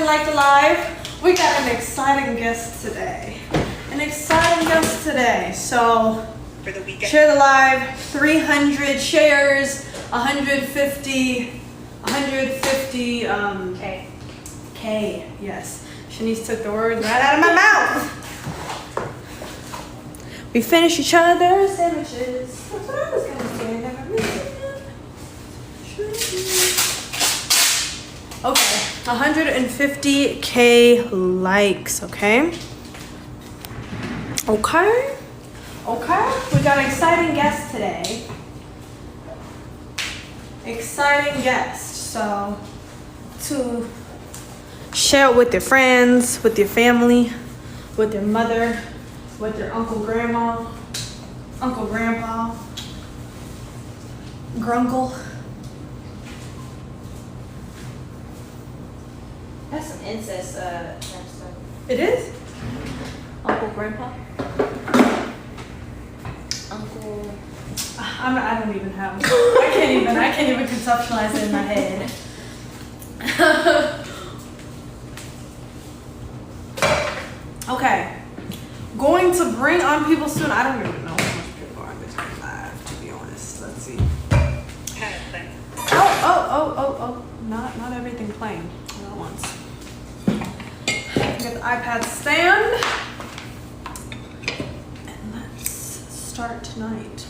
like the live. We got an exciting guest today. So For the weekend. share the live. 300 shares. 150 K. Yes. Shanice took the words right out of my mouth. We finish each other's sandwiches. That's what I was gonna say. I never missed it. Okay, 150K likes, okay? Okay. We got an exciting guest today. Exciting guest. So, to share it with your friends, with your family, with your mother, with your uncle, grandma, uncle, grandpa, grunkle. That's some incest type stuff. It is? Uncle, grandpa. Uncle. I don't even have. I can't even conceptualize it in my head. Okay. Going to bring on people soon. I don't even know how much people are on this live, to be honest. Let's see. Oh. Not everything playing all at once. Get the iPad stand. And let's start tonight.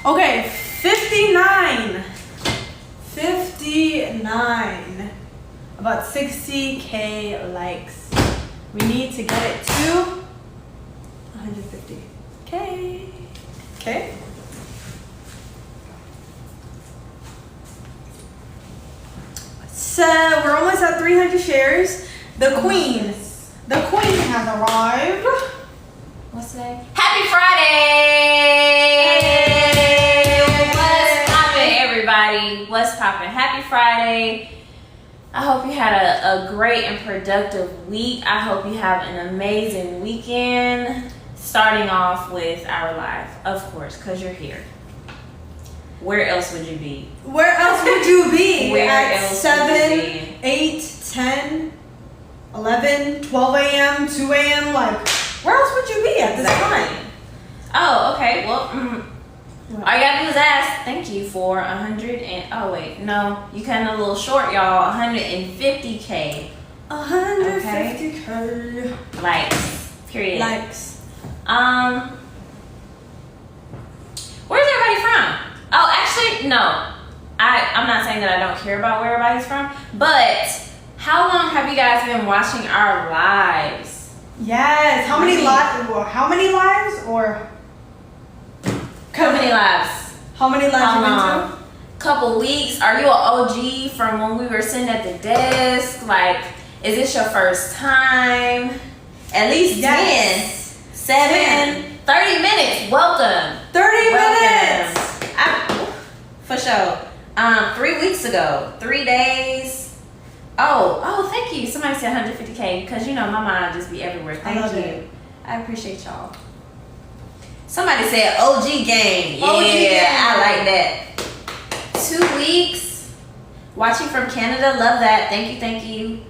Okay, 59. About 60K likes. We need to get it to 150K. Okay. So we're almost at 300 shares. The queen has arrived. What's today? Happy Friday! What's poppin', everybody? What's poppin'? Happy Friday. I hope you had a great and productive week. I hope you have an amazing weekend. Starting off with our live, of course, because you're here. Where else would you be? Where else would you be? Where At else 7, would you be? 8, 10, 11, 12 a.m., 2 a.m. Like, where else would you be at this time? Oh, okay. Well, all you gotta do is ask. Thank you for 100 and oh wait, no, you cutting a little short, y'all. 150K 150K likes. Period. likes. Where's everybody from? Oh, actually, no. I'm not saying that I don't care about where everybody's from, but how long have you guys been watching our lives? Yes. How many lives? Or How many lives? how many lives How you been long? Couple weeks. Are you an OG from when we were sitting at the desk? Like, is this your first time? At least Yes. 10, 7, 30 minutes. Welcome. 30 minutes. For sure. 3 weeks ago, 3 days. Oh, thank you. Somebody said 150K because you know my mind just be everywhere. Thank love you. it. I appreciate y'all. Somebody said OG game. Yeah, OG game. I like that. 2 weeks. Watching from Canada. Love that. Thank you.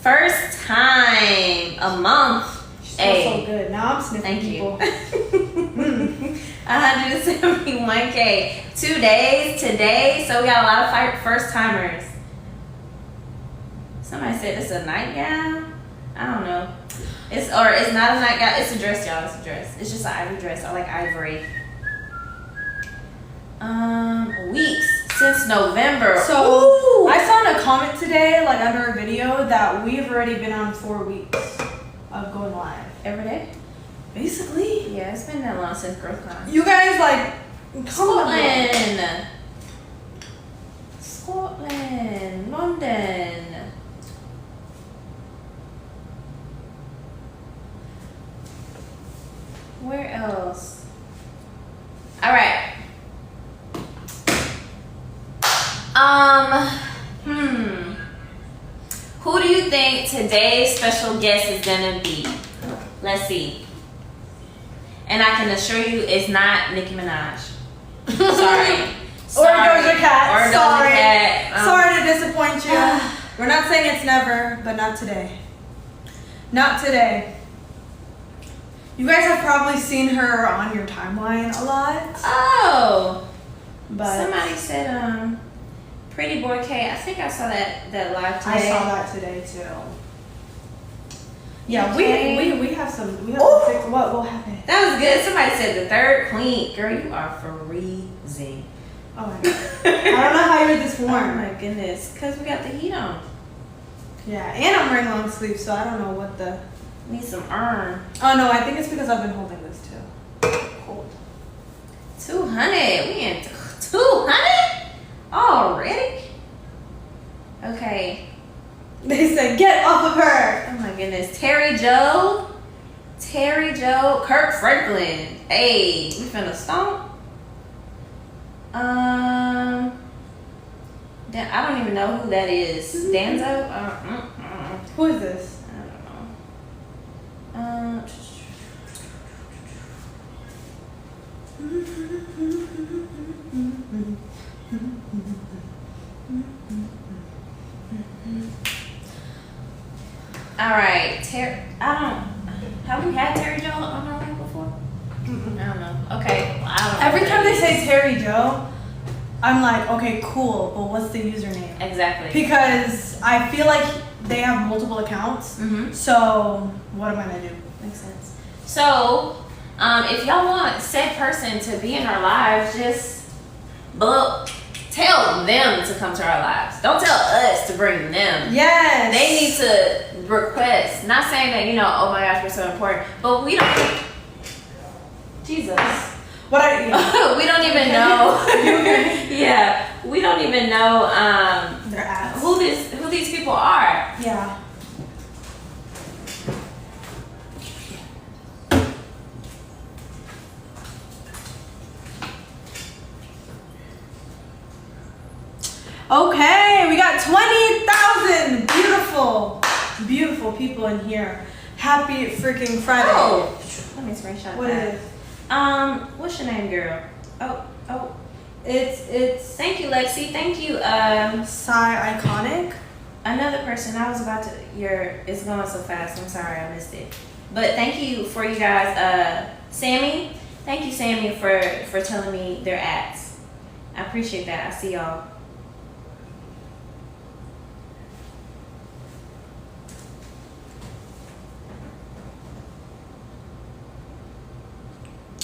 First time. A month. Smells so good. Now I'm sniffing Thank people. you. 171K. 2 days today. So we got a lot of first timers. Somebody said it's a nightgown. I don't know. It's not a nightgown. It's a dress, y'all. It's a dress. It's just an ivory dress. I like ivory. Weeks since November. So Ooh. I saw in a comment today, like under a video, that we've already been on 4 weeks of going live. Every day. Basically. Yeah, it's been that long since GrowthCon. You guys like Scotland, London. Where else? All right. Who do you think today's special guest is gonna be? Let's see. And I can assure you it's not Nicki Minaj. Sorry. Or Doja Cat. Or Doja Sorry. Cat. Sorry to disappoint you. We're not saying it's never, but not today. Not today. You guys have probably seen her on your timeline a lot. Oh. But Somebody said, Pretty Boy K. I think I saw that live today. I saw that today too. Yeah, Okay. we have some fix. What happened? That was good. Somebody said the third queen. Girl, you are freezing. Oh my god. I don't know how you're this Oh warm. my goodness. Because we got the heat on. Yeah, and I'm wearing long sleeves, so I don't know what the. Need some iron. Oh no, I think it's because I've been holding this too. Cold. 200. We in 200 already? Okay. They said get off of her. Oh my goodness. Terry Joe, Kirk Franklin. Hey, we finna stomp. I don't even know who that is. Danzo? Who is this? I don't know. All right, have we had Terry Joe on our live before? I don't know. Okay, well, I don't know. Every time they say Terry Joe, I'm like, okay, cool, but what's the username? Exactly. Because I feel like they have multiple accounts. Mm-hmm. So what am I gonna do? Makes sense. So, if y'all want said person to be in our lives, just tell them to come to our lives. Don't tell us to bring them. Yes. They need to request. Not saying that, oh my gosh, we're so important, but we don't. Jesus. What I We don't even know. Yeah, we don't even know their ads. who these people are. Yeah. Okay, we got 20,000 beautiful people in here. Happy freaking Friday. Oh, let me screenshot What that. is? What's your name, girl? Oh. It's Thank you, Lexi. Thank you. Psy Iconic. Another person. I was about to. It's going so fast. I'm sorry, I missed it. But thank you for you guys. Sammy. Thank you, Sammy, for telling me their ads. I appreciate that. I see y'all.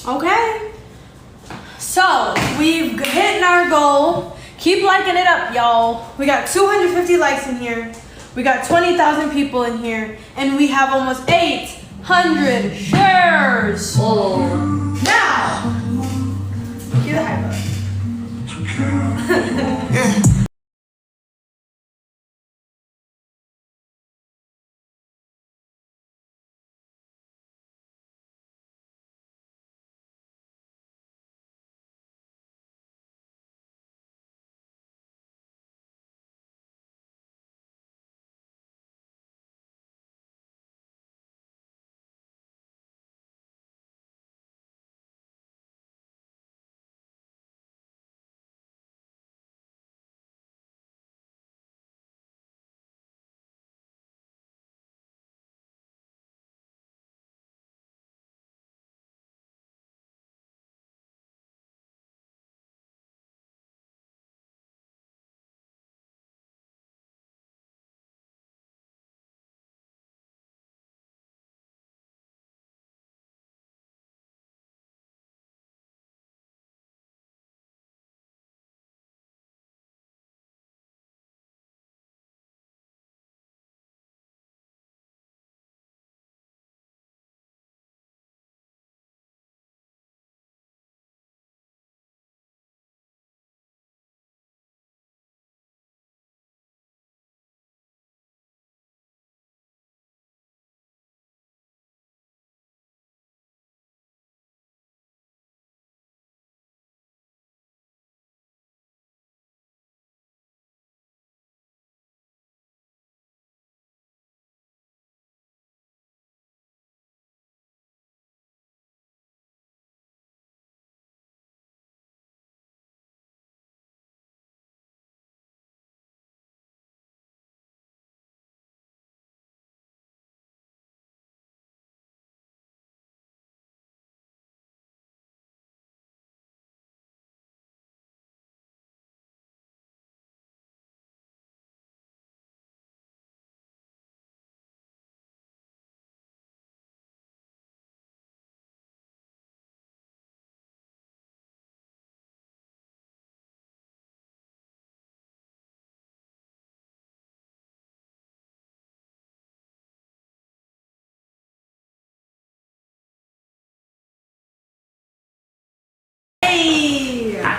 Okay. So we've hit our goal. Keep liking it up, y'all. We got 250 likes in here. We got 20,000 people in here, and we have almost 800 shares. Oh. Now, cue the hype up.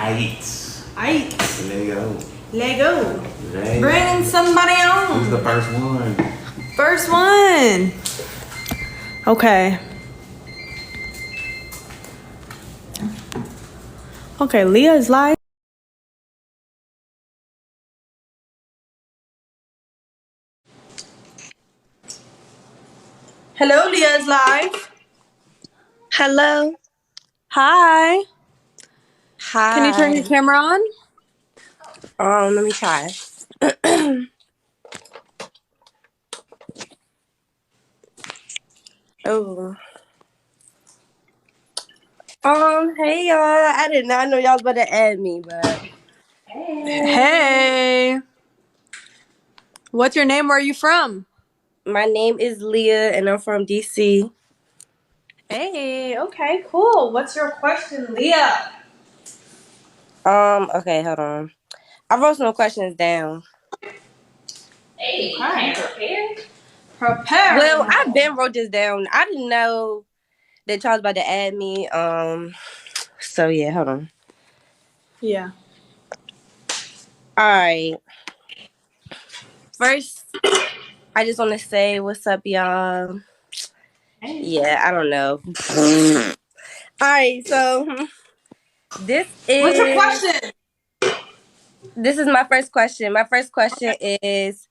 Aight. Lego. Lego. Lego. Bringing somebody on. Who's the first one? First one. Okay. Okay, Leah is live. Hello, Leah is live. Hello. Hi. Can you turn your Hi. camera on? Let me try. Oh. Hey y'all. I did not know y'all was about to add me, but Hey. What's your name? Where are you from? my name is Leah and I'm from DC. Hey, okay, cool. What's your question, Leah? Okay, hold on. I wrote some questions down. Hey, you Okay. came prepared? Prepare. Well, I been wrote this down. I didn't know that y'all was about to add me. So yeah, hold on. Yeah. Alright. First, I just wanna say what's up, y'all. Yeah, I don't know. Alright, so this What's your is question? This is my first question. My first question is,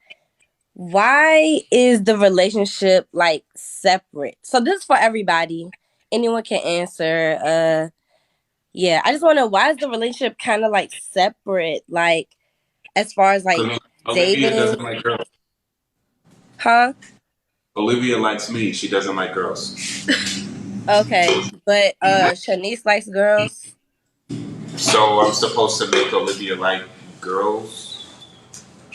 why is the relationship like separate? So this is for everybody. Anyone can answer. Yeah, I just want to know, why is the relationship kind of like separate? Like as far as like Because Olivia dating, doesn't like girls. huh? Olivia likes me. She doesn't like girls. Okay, but Shanice likes girls. So I'm supposed to make Olivia like girls?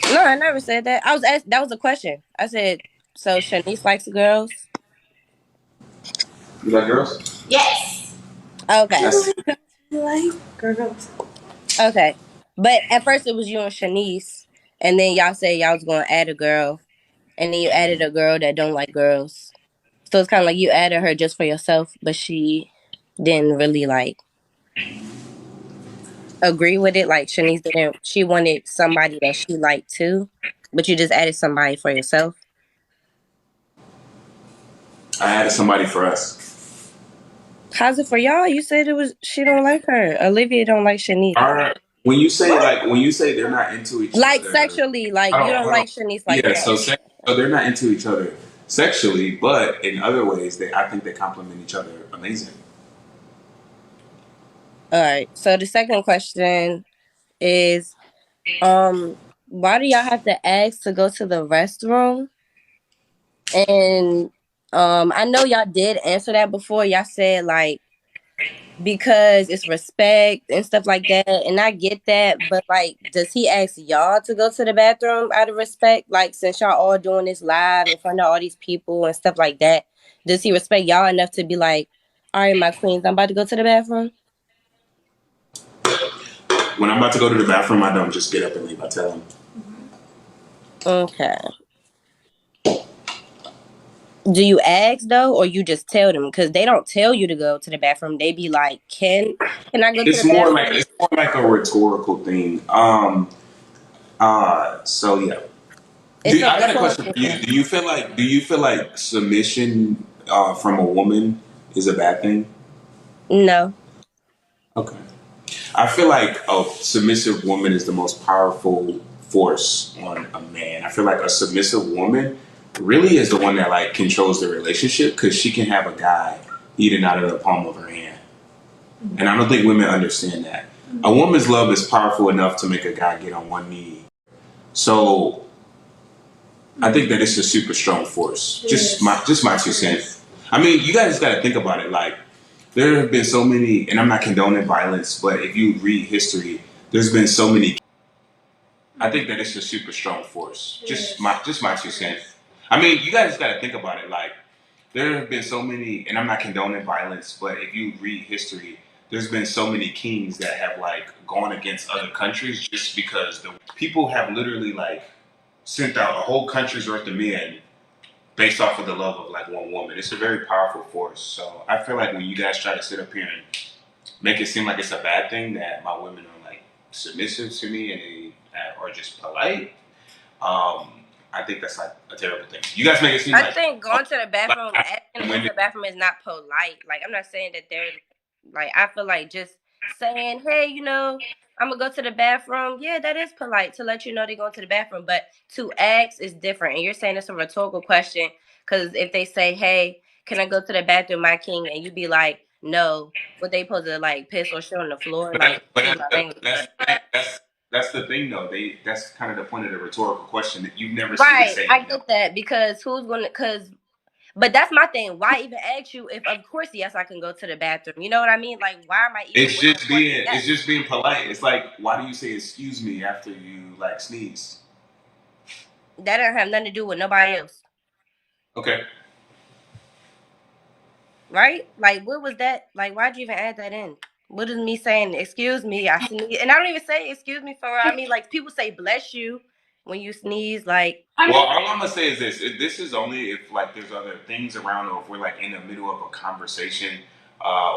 No, I never said that. I was asked. That was a question. I said, so Shanice likes girls. You like girls? Yes. Okay. That's Like girls. Okay. But at first it was you and Shanice, and then y'all said y'all was gonna add a girl, and then you added a girl that don't like girls. So it's kind of like you added her just for yourself, but she didn't really like agree with it. Like Shanice didn't. She wanted somebody that she liked too, but you just added somebody for yourself. I added somebody for us. How's it for y'all? You said it was she don't like her. Olivia don't like Shanice. All right. When you say they're not into each Like other, sexually, like you don't hold on. like Shanice like Yeah, that. so they're not into each other sexually, but in other ways, I think they complement each other amazing. All right. So the second question is, why do y'all have to ask to go to the restroom? And I know y'all did answer that before. Y'all said like because it's respect and stuff like that, and I get that, but like does he ask y'all to go to the bathroom out of respect? Like since y'all all doing this live in front of all these people and stuff like that, does he respect y'all enough to be like, all right, my queens, I'm about to go to the bathroom? When I'm about to go to the bathroom, I don't just get up and leave. I tell them. Okay. Do you ask though, or you just tell them? Because they don't tell you to go to the bathroom. They be like, "Can I go to the bathroom?" It's more like a rhetorical thing. So yeah. It's a I got a question rhetorical for you. thing. Do you feel like submission from a woman is a bad thing? No, Okay. I feel like a submissive woman is the most powerful force on a man. I feel like a submissive woman really is the one that like controls the relationship because she can have a guy eating out of the palm of her hand. And I don't think women understand that. A woman's love is powerful enough to make a guy get on one knee. So I think that it's a super strong force. Just my 2 cents. I mean, you guys got to think about it. Like there have been so many, and I'm not condoning violence, but if you read history, there's been so many. I think that it's a super strong force. Just my 2 cents. I mean, you guys got to think about it. Like there have been so many, and I'm not condoning violence, but if you read history, there's been so many kings that have like gone against other countries just because the people have literally like sent out a whole country's worth of men based off of the love of like one woman. It's a very powerful force. So I feel like when you guys try to sit up here and make it seem like it's a bad thing, that my women are submissive to me and they are just polite, I think that's like a terrible thing. You guys make it seem I like think going to the bathroom, like, asking to go to women. the bathroom is not polite. Like, I'm not saying that they're like, I feel like just saying, hey, I'm gonna go to the bathroom. Yeah, that is polite to let you know they're going to the bathroom. But to ask is different. And you're saying it's a rhetorical question because if they say, hey, can I go to the bathroom, my king? And you be like, no, what they supposed to like piss or shit on the floor? But, Like, but excuse my language. that's the thing though. That's kind of the point of the rhetorical question that you've never seen us Right, say I no. get that because but that's my thing. Why even ask you if, of course, yes, I can go to the bathroom? You know what I mean? Like, why am I even waiting for the It's yes? just being polite. It's like, why do you say excuse me after you like sneeze? That don't have nothing to do with nobody else, Okay. right? Like, what was that? Like, why'd you even add that in? What is me saying, excuse me, I sneeze? And I don't even say excuse me for, I mean, like, people say bless you when you sneeze. Like, Well, all I'm gonna say is this: this is only if like there's other things around, or if we're like in the middle of a conversation,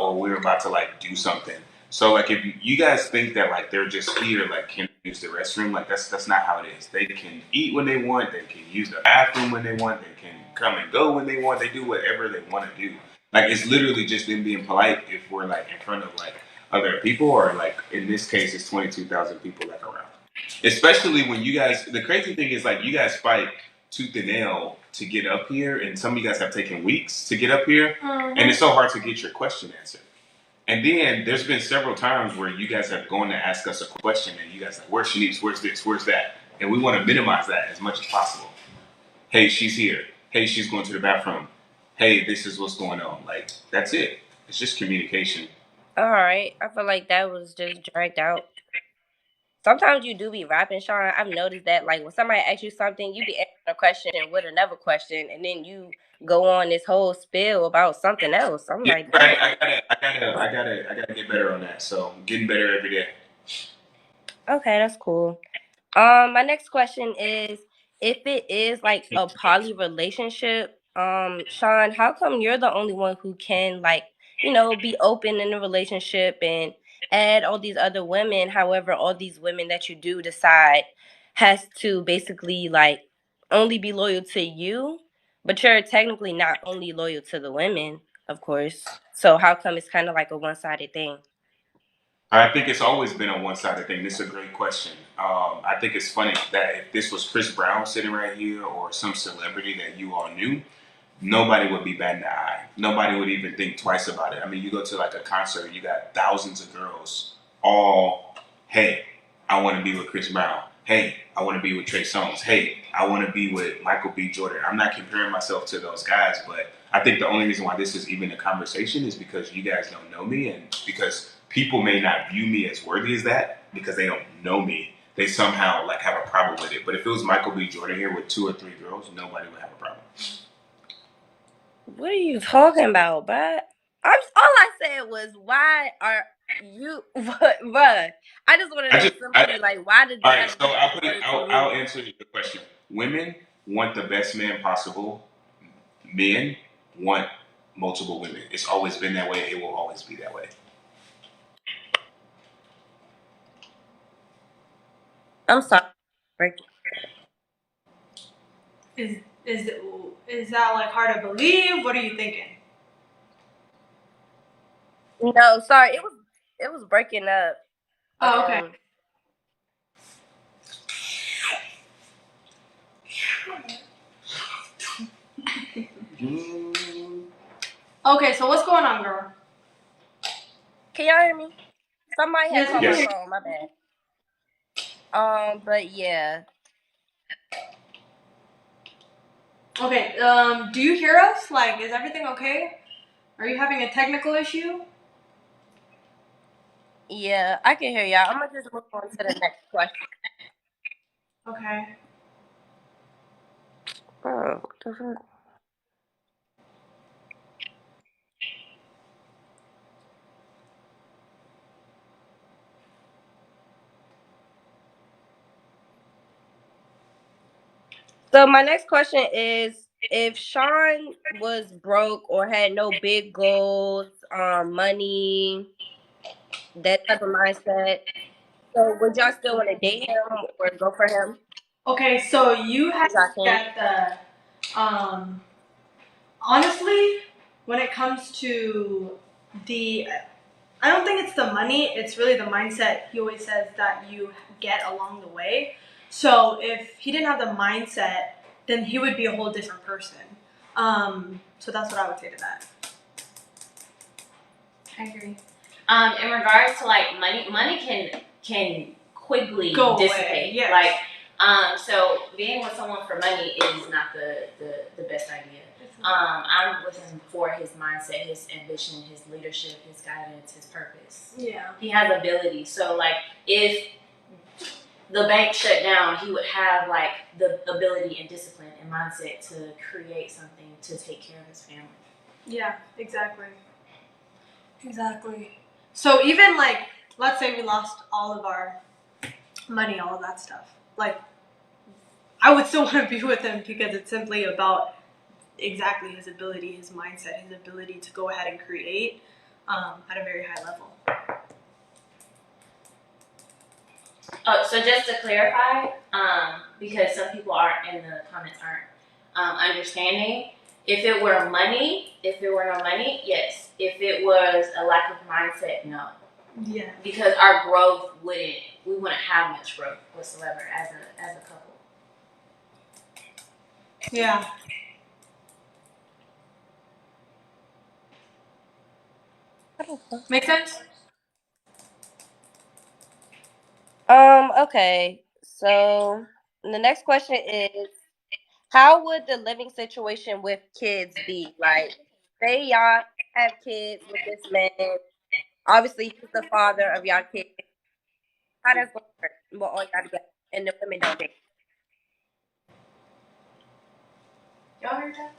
or we're about to like do something. So like if you guys think that like they're just here, like can use the restroom, like that's not how it is. They can eat when they want. They can use the bathroom when they want. They can come and go when they want. They do whatever they want to do. Like it's literally just them being polite if we're like in front of like other people, or like in this case, it's 22,000 people like around. Especially when you guys, the crazy thing is like you guys fight tooth and nail to get up here, and some of you guys have taken weeks to get up here, and it's so hard to get your question answered. And then there's been several times where you guys have gone to ask us a question, and you guys are like, "Where's Shanice? Where's this? Where's that?" And we want to minimize that as much as possible. Hey, she's here. Hey, she's going to the bathroom. Hey, this is what's going on. Like that's it. It's just communication. all right, I feel like that was just dragged out. Sometimes you do be rapping, Sean. I've noticed that, like, when somebody asks you something, you be answering a question with another question, and then you go on this whole spiel about something else. I'm Yeah, like, right. damn. I gotta get better on that. So I'm getting better every day. Okay, that's cool. My next question is, if it is like a poly relationship, Sean, how come you're the only one who can like, be open in a relationship and add all these other women? However, all these women that you do decide has to basically like only be loyal to you, but you're technically not only loyal to the women, of course. So how come it's kind of like a one-sided thing? I think it's always been a one-sided thing. This is a great question. I think it's funny that if this was Chris Brown sitting right here or some celebrity that you all knew, nobody would be batting an eye. Nobody would even think twice about it. I mean, you go to like a concert, you got thousands of girls, all, hey, I want to be with Chris Brown. Hey, I want to be with Trey Songz. Hey, I want to be with Michael B. Jordan. I'm not comparing myself to those guys, but I think the only reason why this is even a conversation is because you guys don't know me, and because people may not view me as worthy as that because they don't know me. They somehow like have a problem with it. But if it was Michael B. Jordan here with 2 or 3 girls, nobody would have a problem. What are you talking about, bruh? All I said was, why are you, bruh? I just want to I know just, simply, like, why does all this right. have to So be I'll put it. important to I'll you? answer the question. Women want the best man possible. Men want multiple women. It's always been that way. It will always be that way. I'm sorry. Is is is that like hard to believe? What are you thinking? No, sorry. It was breaking up. Oh, okay. Um, Okay, so what's going on, girl? can y'all hear me? Somebody had Yes, we called can my hear Yes. phone. My bad. But yeah, you. Okay, do you hear us? Like, is everything okay? Are you having a technical issue? yeah, I can hear y'all. I'm gonna just move on to the next question. Okay. Oh, what the fuck? So my next question is, if Sean was broke or had no big goals, money, that type of mindset, So would y'all still want to date him or go for him? Okay, so you have Y'all to can. get honestly, when it comes to the, I don't think it's the money, it's really the mindset he always says that you get along the way. So if he didn't have the mindset, then he would be a whole different person. So that's what I would say to that. I agree. In regards to like money can quickly Go away, dissipate. yes. Like, so being with someone for money is not the best idea. I'm with him for his mindset, his ambition, his leadership, his guidance, his purpose. Yeah. He has ability. So like if the bank shut down, he would have like the ability and discipline and mindset to create something to take care of his family. Yeah, exactly. Exactly. So even like, let's say we lost all of our money, all of that stuff. Like, I would still want to be with him because it's simply about exactly his ability, his mindset, his ability to go ahead and create at a very high level. Oh, so just to clarify, because some people aren't in the comments aren't understanding. If it were money, if there were no money, yes. If it was a lack of mindset, no. Yeah. Because our growth we wouldn't have much growth whatsoever as a couple. Yeah. Make sense? Okay. So the next question is, how would the living situation with kids be? Like, say y'all have kids with this man. Obviously, he's the father of y'all kids. How that's gonna work? Well, all y'all together, and the women don't date. Y'all heard that?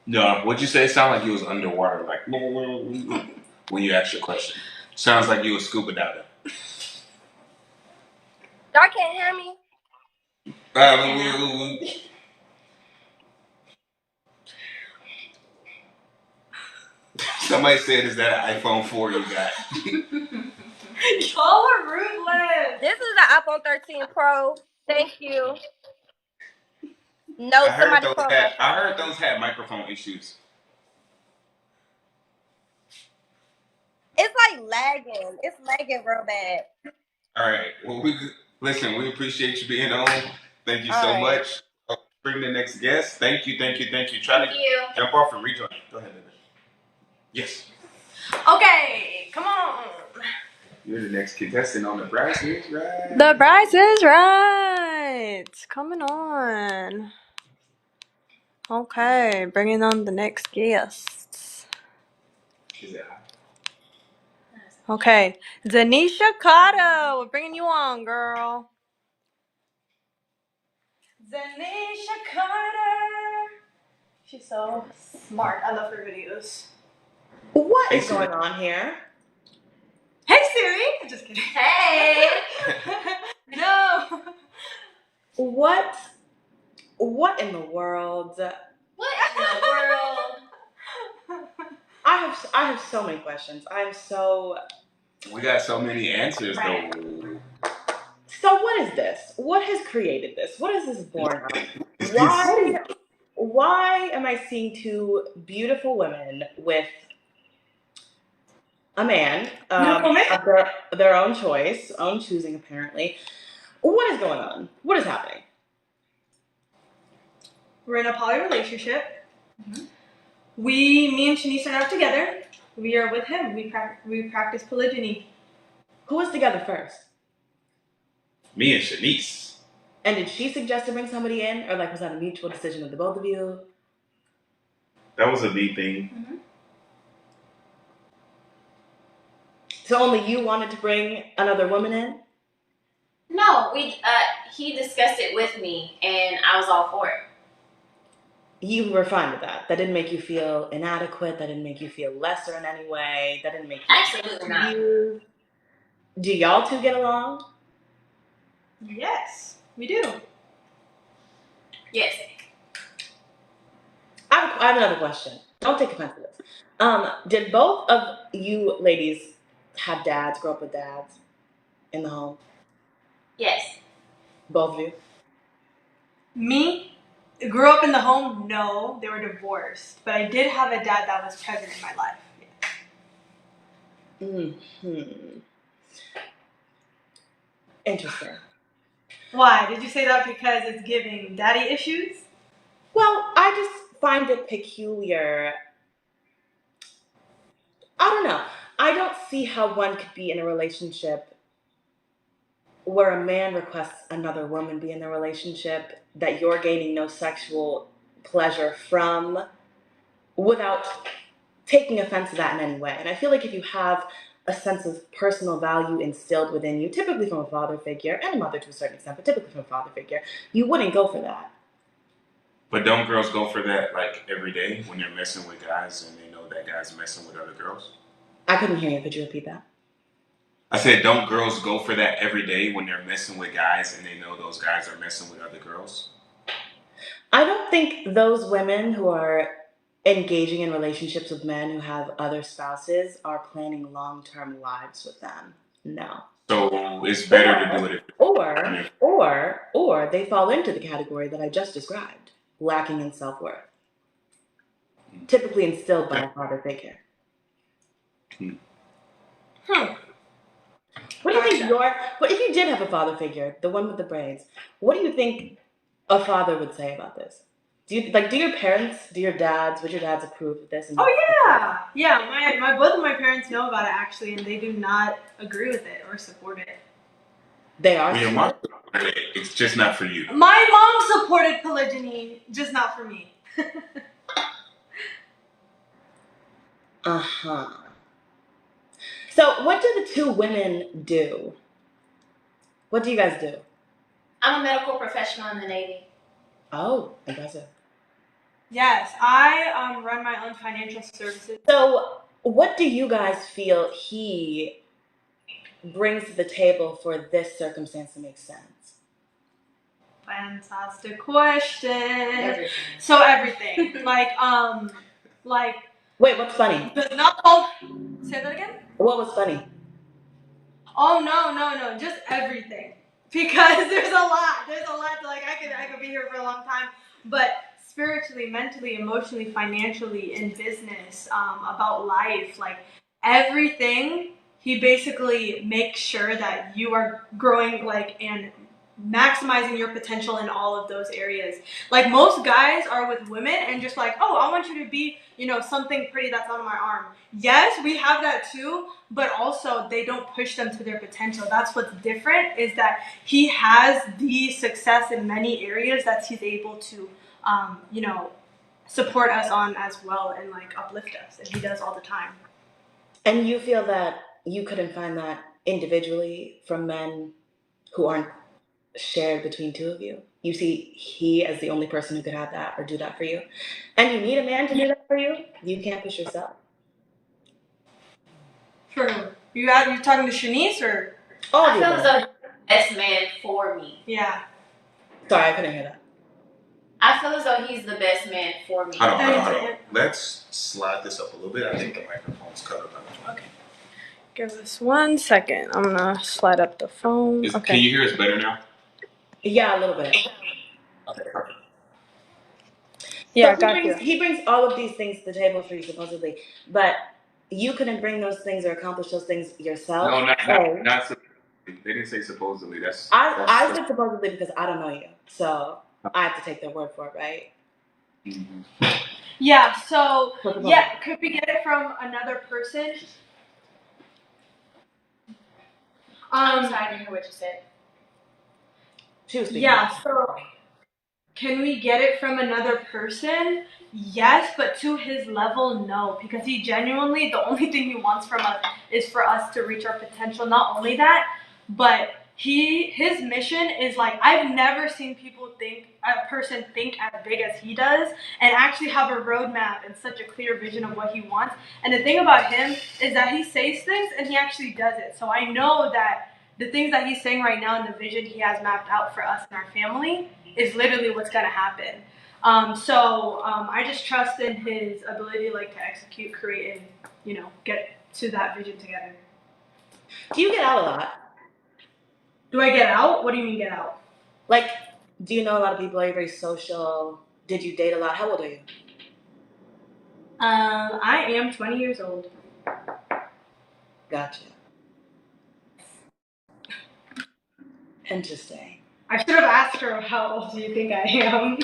No, what'd you say? It sounded like you was underwater, like when you asked your question. Sounds like you was scuba diving. Y'all can't hear me. Somebody said, "Is that an iPhone 4 you got?" Y'all are ruthless. This is the iPhone 13 Pro. Thank you. No, I heard those had microphone issues. It's like lagging. It's lagging real bad. All right. Well, listen. We appreciate you being on. Thank you All so right. much. Bring the next guest. Thank you. Try Thank you. jump off and rejoin. Go ahead, baby. Yes. Okay, come on. You're the next contestant on The Price is Right. The Price is Right. Coming on. Okay, bringing on the next guests. Is it hot? Okay, Danisha Carter, we're bringing you on, girl. Danisha Carter. She's so smart. I love her videos. What Hey, is Siri. going on here? Hey Siri. Just kidding. Hey. No. What in the world? What in the world? I have so many questions. We got so many answers, Right. though. So what is this? What has created this? What is this born of? Is this- Why am I seeing two beautiful women with a man Beautiful man. of their own choice, own choosing apparently? What is going on? What is happening? We're in a poly relationship. Me and Shanice are not together. We are with him. We practice polygyny. Who was together first? Me and Shanice. And did she suggest to bring somebody in, or like was that a mutual decision of the both of you? That was a big thing. Mm-hmm. So only you wanted to bring another woman in? No, he discussed it with me, and I was all for it. You were fine with that. That didn't make you feel inadequate. That didn't make you feel lesser in any way. That didn't make you Absolutely not. confused. Do y'all two get along? Yes, we do. Yes. I have another question. Don't take offense to this. Did both of you ladies have dads, grow up with dads in the home? Yes. Both of you? Me, grew up in the home. No, they were divorced, but I did have a dad that was present in my life. Hmm. Interesting. Why? Did you say that because it's giving daddy issues? Well, I just find it peculiar. I don't know. I don't see how one could be in a relationship where a man requests another woman be in the relationship that you're gaining no sexual pleasure from without taking offense to that in any way. And I feel like if you have a sense of personal value instilled within you, typically from a father figure and a mother to a certain extent, but typically from a father figure, you wouldn't go for that. But don't girls go for that like every day when they're messing with guys and they know that guy's messing with other girls? I couldn't hear you. Could you repeat that? I said, don't girls go for that every day when they're messing with guys and they know those guys are messing with other girls? I don't think those women who are engaging in relationships with men who have other spouses are planning long-term lives with them. No. So it's better to do it Or they fall into the category that I just described, lacking in self-worth, typically instilled by a father figure. What do you think what if you did have a father figure, the one with the braids, what do you think a father would say about this? Do your parents, do your dads, would your dads approve of this? Oh yeah. My both of my parents know about it actually, and they do not agree with it or support it. They are. Well, your mom, it's just not for you. My mom supported polygyny, just not for me. Uh-huh. So what do the two women do? What do you guys do? I'm a medical professional in the Navy. Oh, impressive. Yes, I run my own financial services. So what do you guys feel he brings to the table for this circumstance to make sense? Fantastic question. Everything. So everything, like Wait, what's funny? does not all. Say that again. What was funny? Oh no, just everything. Because there's a lot. There's a lot. Like I could be here for a long time, but spiritually, mentally, emotionally, financially, in business, about life, like everything. He basically makes sure that you are growing, like, and maximizing your potential in all of those areas. Like most guys are with women and just like, oh, I want you to be, something pretty that's on my arm. Yes, we have that too, but also they don't push them to their potential. That's what's different, is that he has the success in many areas that he's able to, support us on as well, and like uplift us, and he does all the time. And you feel that you couldn't find that individually from men who aren't shared between two of you? You see he as the only person who could have that or do that for you. And you need a man to do that for you? You can't push yourself. For who? You talking to Shanice or? All I of feel you. as though he's the best man for me. Yeah. Sorry, I couldn't hear that. I feel as though he's the best man for me. Hold on. Let's slide this up a little bit. I think the microphone's covered up. Okay. Give us 1 second. I'm gonna slide up the phone. Okay. Can you hear us better now? Yeah, a little bit. Okay, perfect. Yeah, So got you. he brings all of these things to the table for you, supposedly, but you couldn't bring those things or accomplish those things yourself. No, not supposedly. They didn't say supposedly. I said supposedly because I don't know you, so I have to take their word for it, right? Mm-hmm. Yeah. So yeah, could we get it from another person? I'm sorry, I didn't hear what you said. She was speaking. Yeah. So can we get it from another person? Yes, but to his level, no, because he genuinely, the only thing he wants from us is for us to reach our potential. Not only that, but his mission is like, I've never seen a person think as big as he does, and actually have a roadmap and such a clear vision of what he wants. And the thing about him is that he says things and he actually does it. So I know that the things that he's saying right now and the vision he has mapped out for us and our family is literally what's gonna happen. I just trust in his ability, like, to execute, create, and get to that vision together. Do you get out a lot? Do I get out? What do you mean get out? Like, do you know a lot of people? Are you very social? Did you date a lot? How old are you? I am 20 years old. Gotcha. Interesting. I should have asked her how old do you think I am.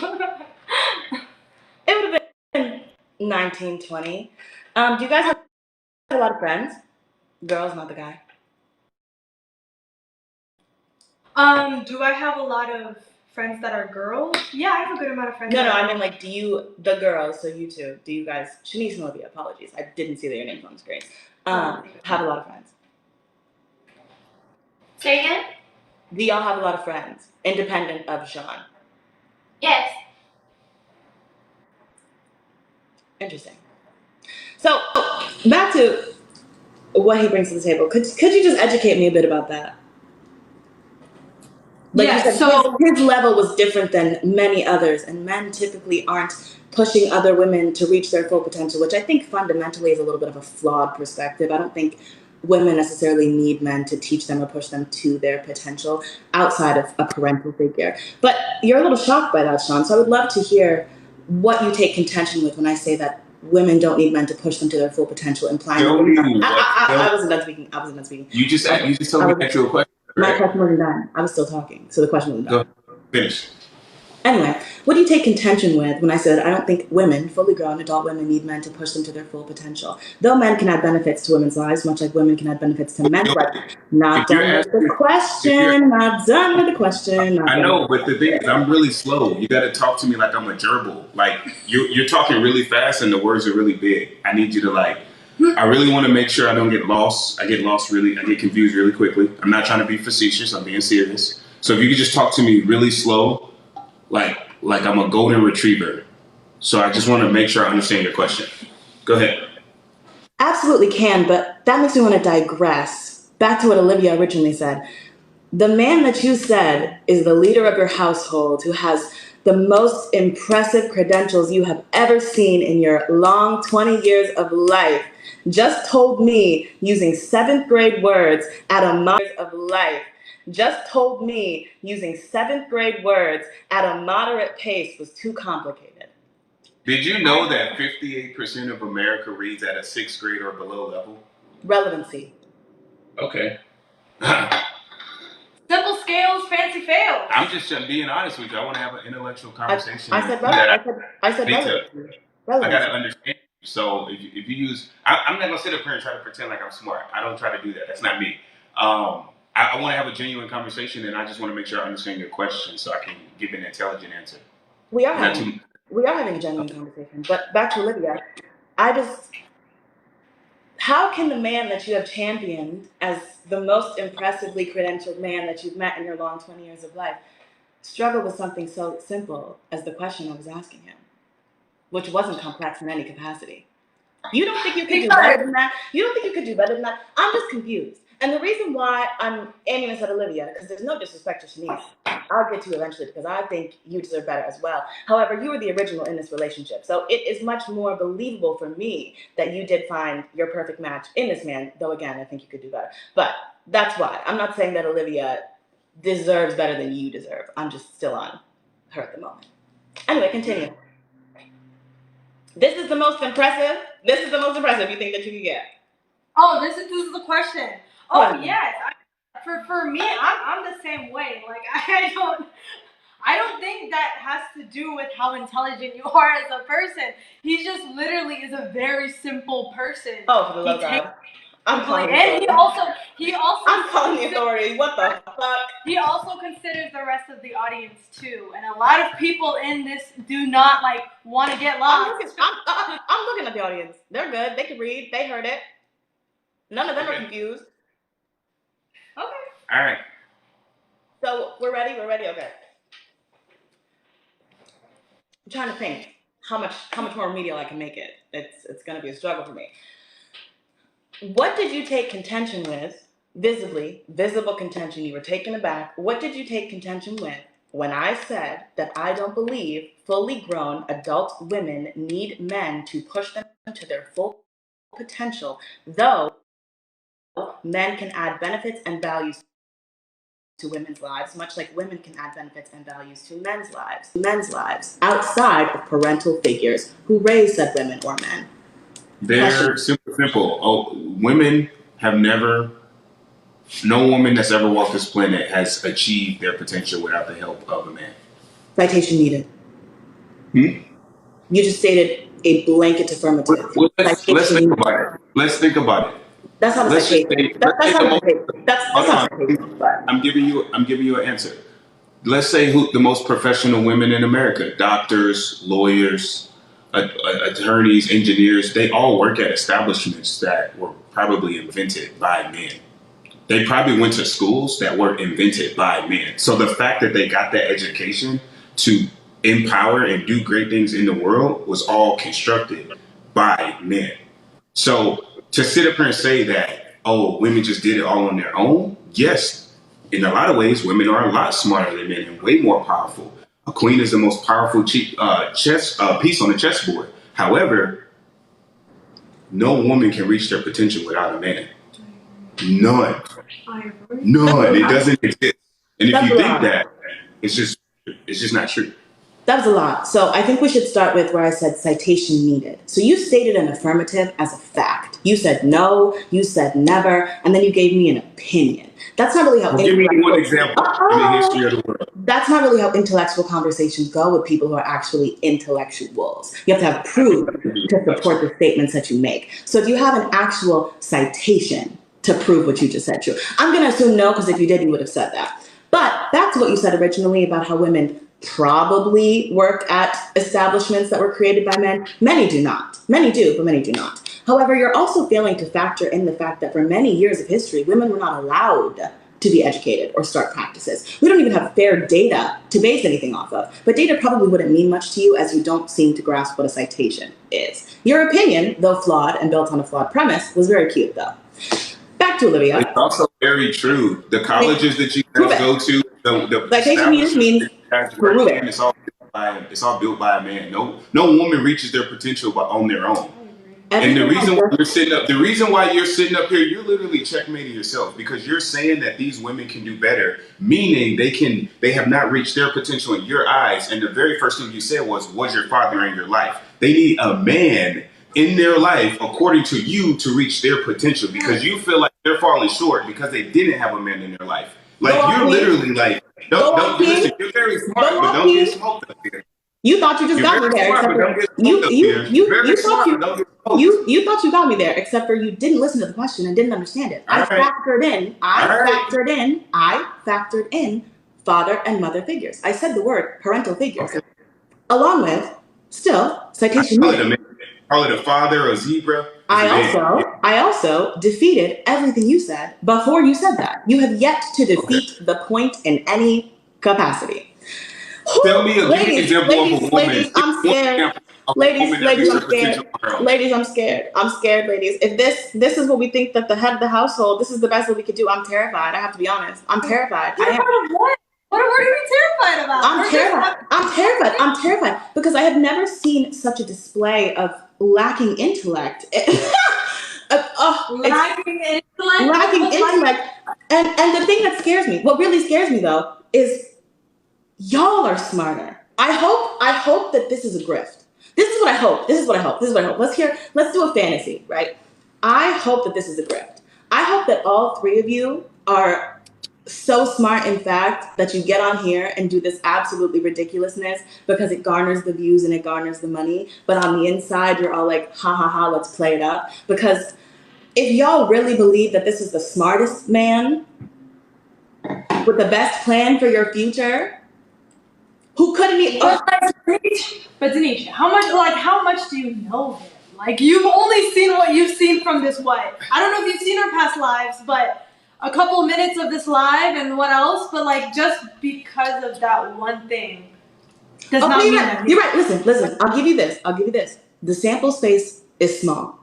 It would have been 19, 20. Do you guys have a lot of friends? Girls, not the guy. Do I have a lot of friends that are girls? Yeah, I have a good amount of friends. No, that are I mean, like, the girls, so you two, do you guys, Shanice and Olivia, apologies, I didn't see that your names on the screen, have a lot of friends? Say again? Do y'all have a lot of friends, independent of Sean? Yes. Interesting. So, back to what he brings to the table. Could you just educate me a bit about that? Like you said, his level was different than many others, and men typically aren't pushing other women to reach their full potential, which I think fundamentally is a little bit of a flawed perspective. I don't think women necessarily need men to teach them or push them to their potential outside of a parental figure. But you're a little shocked by that, Sean, so I would love to hear what you take contention with when I say that women don't need men to push them to their full potential, implying I wasn't done speaking. You just told me to ask you a question. My question wasn't done. I was still talking, so the question wasn't done. Go finish. Anyway, what do you take contention with when I said I don't think women, fully grown adult women, need men to push them to their full potential? Though men can add benefits to women's lives, much like women can add benefits to men's lives. Not done with the question. I know, but the thing is, I'm really slow. You got to talk to me like I'm a gerbil. Like you're talking really fast, and the words are really big. I need you to I really want to make sure I don't get lost. I get confused really quickly. I'm not trying to be facetious. I'm being serious. So if you could just talk to me really slow, like I'm a golden retriever. So I just want to make sure I understand your question. Go ahead. Absolutely can, but that makes me want to digress. Back to what Olivia originally said. The man that you said is the leader of your household who has the most impressive credentials you have ever seen in your long 20 years of life just told me using 7th grade words at a moderate pace was too complicated. Did you know that 58% of America reads at a 6th grade or below level? Relevancy. Okay. Simple scales, fancy fails. I'm just being honest with you. I want to have an intellectual conversation. I said relevancy. I gotta understand. So if you use, I'm not gonna sit up here and try to pretend like I'm smart. I don't try to do that. That's not me. I want to have a genuine conversation, and I just want to make sure I understand your question so I can give an intelligent answer. We are having a genuine conversation. But back to Olivia, how can the man that you have championed as the most impressively credentialed man that you've met in your long 20 years of life struggle with something so simple as the question I was asking him, which wasn't complex in any capacity? You don't think you could do better than that? I'm just confused. And the reason why I'm aiming this at Olivia, because there's no disrespect to Shanice, I'll get to you eventually because I think you deserve better as well. However, you were the original in this relationship. So it is much more believable for me that you did find your perfect match in this man, though again, I think you could do better. But that's why. I'm not saying that Olivia deserves better than you deserve. I'm just still on her at the moment. Anyway, continue. This is the most impressive you think that you can get. Oh, this is the question. Oh, yes. For me, I'm the same way. Like I don't think that has to do with how intelligent you are as a person. He just literally is a very simple person. Oh, for the love of God. I'm calling he also I'm calling the authorities. What the fuck? He also considers the rest of the audience too, and a lot of people in this do not want to get lost. I'm looking at the audience. They're good. They can read. They heard it. None of them are confused. Okay. All right. So we're ready. Okay. I'm trying to think how much more remedial I can make it. It's gonna be a struggle for me. What did you take contention with? Visible contention. You were taken aback. What did you take contention with when I said that I don't believe fully grown adult women need men to push them to their full potential, though men can add benefits and values to women's lives, much like women can add benefits and values to men's lives, outside of parental figures who raise said women or men. They're simple. Oh, women have never, no woman that's ever walked this planet has achieved their potential without the help of a man. Citation needed. You just stated a blanket affirmative. Well, let's think about it. Let's think about it. That's not a citation. I'm giving you an answer. Let's say who the most professional women in America: doctors, lawyers, attorneys, engineers. They all work at establishments that were probably invented by men. They probably went to schools that were invented by men. So the fact that they got that education to empower and do great things in the world was all constructed by men. So to sit up here and say that, oh, women just did it all on their own, yes, in a lot of ways, women are a lot smarter than men and way more powerful. A queen is the most powerful piece on the chessboard. However, no woman can reach their potential without a man. None. It doesn't exist. And if you think that, it's just not true. That was a lot. So I think we should start with where I said citation needed. So you stated an affirmative as a fact. You said no, you said never, and then you gave me an opinion. That's not really how give me one example in the history of the world. That's not really how intellectual conversations go with people who are actually intellectuals. You have to have proof to support the statements that you make. So if you have an actual citation to prove what you just said true, I'm going to assume no, because if you did, you would have said that. But back to what you said originally about how women probably work at establishments that were created by men. Many do not. Many do, but many do not. However, you're also failing to factor in the fact that for many years of history, women were not allowed to be educated or start practices. We don't even have fair data to base anything off of. But data probably wouldn't mean much to you, as you don't seem to grasp what a citation is. Your opinion, though flawed and built on a flawed premise, was very cute, though. Back to Olivia. It's also very true. The colleges that you guys go to, the citation means prove it. It's all built by a man. No woman reaches their potential on their own. And the reason why you're sitting up here, you're literally checkmating yourself, because you're saying that these women can do better, meaning they have not reached their potential in your eyes. And the very first thing you said was your father in your life. They need a man in their life, according to you, to reach their potential, because you feel like they're falling short because they didn't have a man in their life. Like, you're literally like, don't listen. You're very smart, but don't get smoked up here. You thought you just got me there. You thought you got me there, except for you didn't listen to the question and didn't understand it. I factored in father and mother figures. I said the word parental figures, along with citation. Call it a father, a zebra. I also defeated everything you said before you said that. You have yet to defeat the point in any capacity. Tell me a good example of a woman. Ladies, I'm scared. Ladies, I'm scared. I'm scared, ladies. If this is what we think that the head of the household, this is the best that we could do, I'm terrified. I have to be honest. I'm terrified. I am. What are you terrified about? I'm terrified because I have never seen such a display of lacking intellect. Lacking intellect. And the thing that scares me, what really scares me though, is y'all are smarter. I hope that this is a grift. This is what I hope. Let's do a fantasy, right? I hope that this is a grift. I hope that all three of you are so smart, in fact, that you get on here and do this absolutely ridiculousness because it garners the views and it garners the money. But on the inside, you're all like, ha ha ha, let's play it up. Because if y'all really believe that this is the smartest man with the best plan for your future, who couldn't be? But Danisha, how much do you know him? Like, you've only seen what you've seen from this what? I don't know if you've seen our past lives, but a couple minutes of this live and what else, but like, just because of that one thing does not mean that. You're right. Listen. I'll give you this. The sample space is small.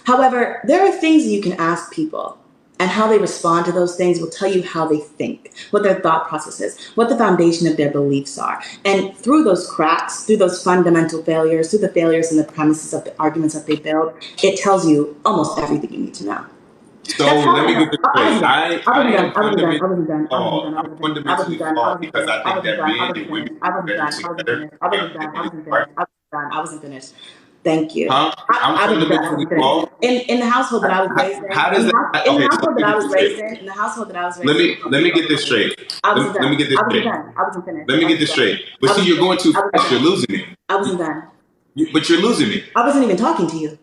However, there are things you can ask people, and how they respond to those things will tell you how they think, what their thought process is, what the foundation of their beliefs are. And through those cracks, through those fundamental failures, through the failures and the premises of the arguments that they build, it tells you almost everything you need to know. So let me get this straight. I am I fundamentally flawed because I think that men and women do better together and right? wasn't finished. Thank you. Huh? I'm I fundamentally wasn't finished. flawed. In the household that I was raised How does that? in the Okay, so household let that me I get was this raised straight. in, in the household that I was Let raised in, me let me get this straight. I wasn't Let me done. get this I wasn't straight. done. I wasn't finished. Let me get this straight. But see, you're going too fast. You're losing me. I wasn't done. But you're losing me. I wasn't even talking to you.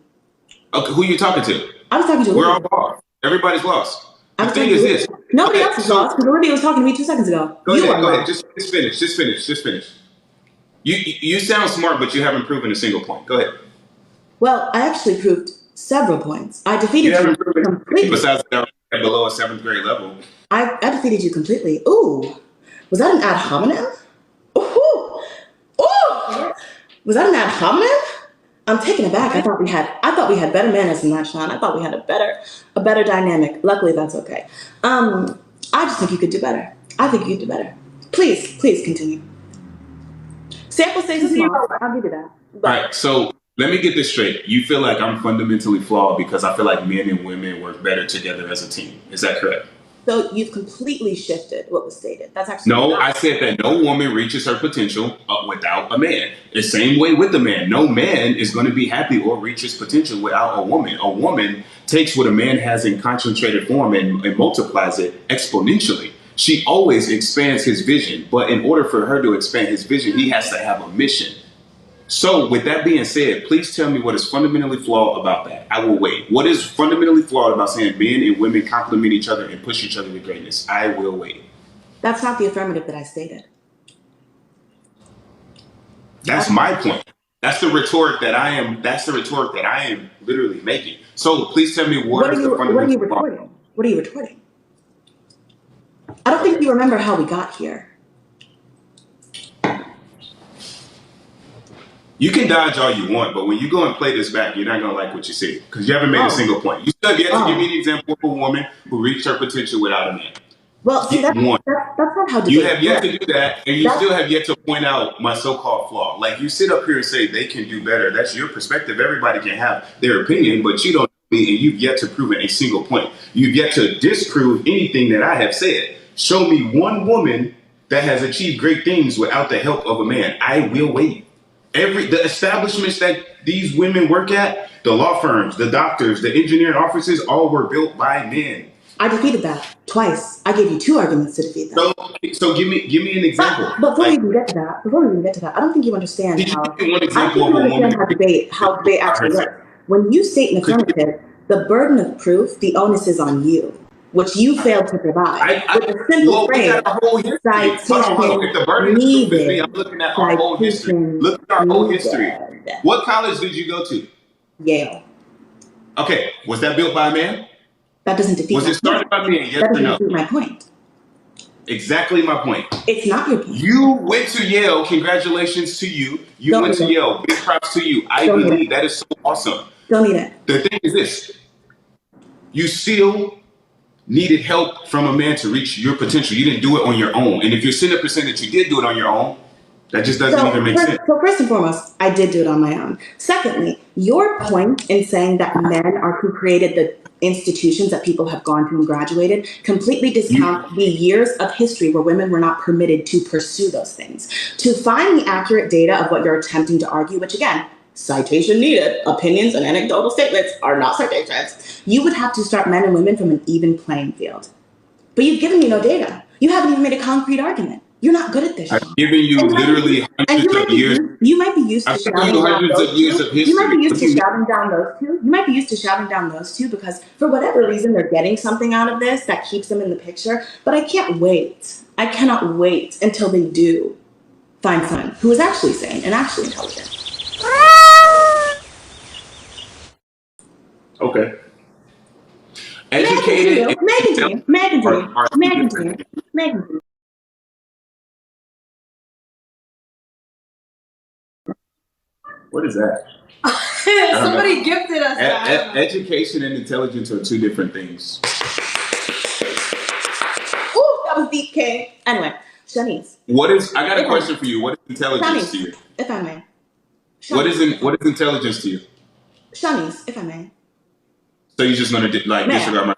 Okay, who are you talking to? I was talking to We're all Olivia. lost. Everybody's lost. I The was thing talking is to this. Olivia. Nobody else is So lost because Olivia was talking to me 2 seconds ago. go You ahead. are Go ahead. lost. Just finish. Just finish. You sound smart, but you haven't proven a single point. Go ahead. Well, I actually proved several points. I defeated You you haven't proven anything completely. besides that below a seventh grade level. I defeated you completely. Ooh, was that an ad hominem? Ooh, ooh, was that an ad hominem? I'm taken aback. I thought we had better manners than that, Sean. I thought we had a better dynamic. Luckily, that's okay. I just think you could do better. I think you could do better. Please continue. Sample size is small. I'll give you that. All But right, so let me get this straight. You feel like I'm fundamentally flawed because I feel like men and women work better together as a team. Is that correct? so you've completely shifted what was stated. That's actually No, not. I said that no woman reaches her potential without a man. The same way with the man. No man is going to be happy or reach his potential without a woman. A woman takes what a man has in concentrated form and multiplies it exponentially. She always expands his vision, but in order for her to expand his vision, he has to have a mission. So, with that being said, please tell me what is fundamentally flawed about that. I will wait. What is fundamentally flawed about saying men and women complement each other and push each other to greatness? I will wait. That's not the affirmative that I stated. That's my point. That's the rhetoric that I am. That's the rhetoric that I am literally making. So, please tell me what is the What are you fundamental flaw? retorting? What are you retorting? I don't think you remember how we got here. You can dodge all you want, but when you go and play this back, you're not going to like what you see because you haven't made a single point. You still have yet to give me the example of a woman who reached her potential without a man. Well, see, Get one. that's not how You debate have yet to works. do that, and you still have yet to point out my so-called flaw. Like you sit up here and say they can do better. That's your perspective. Everybody can have their opinion, but you don't know me, and you've yet to prove a single point. You've yet to disprove anything that I have said. Show me one woman that has achieved great things without the help of a man. I will wait. The establishments that these women work at, the law firms, the doctors, the engineering offices, all were built by men. I defeated that twice. I gave you 2 arguments to defeat that. So give me an example. But before we even get to that, I don't think you understand Can you how. give me one I example think of you a woman? understand how debate actually works. When you state an affirmative, the burden of proof, the onus is on you, which you failed to provide. With the simple Look phrase, at our whole history. Hold on. If the citation burden of proof is me, I'm needed. looking at our whole history. Citation Look at our whole history. needed. What college did you go to? Yale. Okay, was that built by a man? That doesn't defeat Was my it started point. by men? Yes That or doesn't no? defeat my point. Exactly my point. It's not your point. You went to Yale. Congratulations to you. You Don't went to need it. Yale. Big props to you. I Don't need believe it. that is so awesome. Don't need it. The thing is this. You still needed help from a man to reach your potential. You didn't do it on your own. And if you're sitting up and saying that you did do it on your own, that just doesn't even make sense. So first and foremost, I did do it on my own. Secondly, your point in saying that men are who created the institutions that people have gone through and graduated completely discounts the years of history where women were not permitted to pursue those things. To find the accurate data of what you're attempting to argue, which again, citation needed, opinions and anecdotal statements are not citations, you would have to start men and women from an even playing field. But you've given me no data. You haven't even made a concrete argument. You're not good at this, Sean. I've given you literally hundreds of years. You might be used to I've given shouting you down hundreds those of years two. of history. You might be used What to do you mean? shouting down those two. You might be used to shouting down those two because for whatever reason they're getting something out of this that keeps them in the picture. But I can't wait. I cannot wait until they do find someone who is actually sane and actually intelligent. Okay. Educated. May I continue? What is that? Somebody gifted us that. Education and intelligence are 2 different things. Ooh, that was deep, King. Anyway, Shanice. I got a question for you. What is intelligence to you? If I may. What is intelligence to you? Shanice, if I may. So you're just gonna disregard my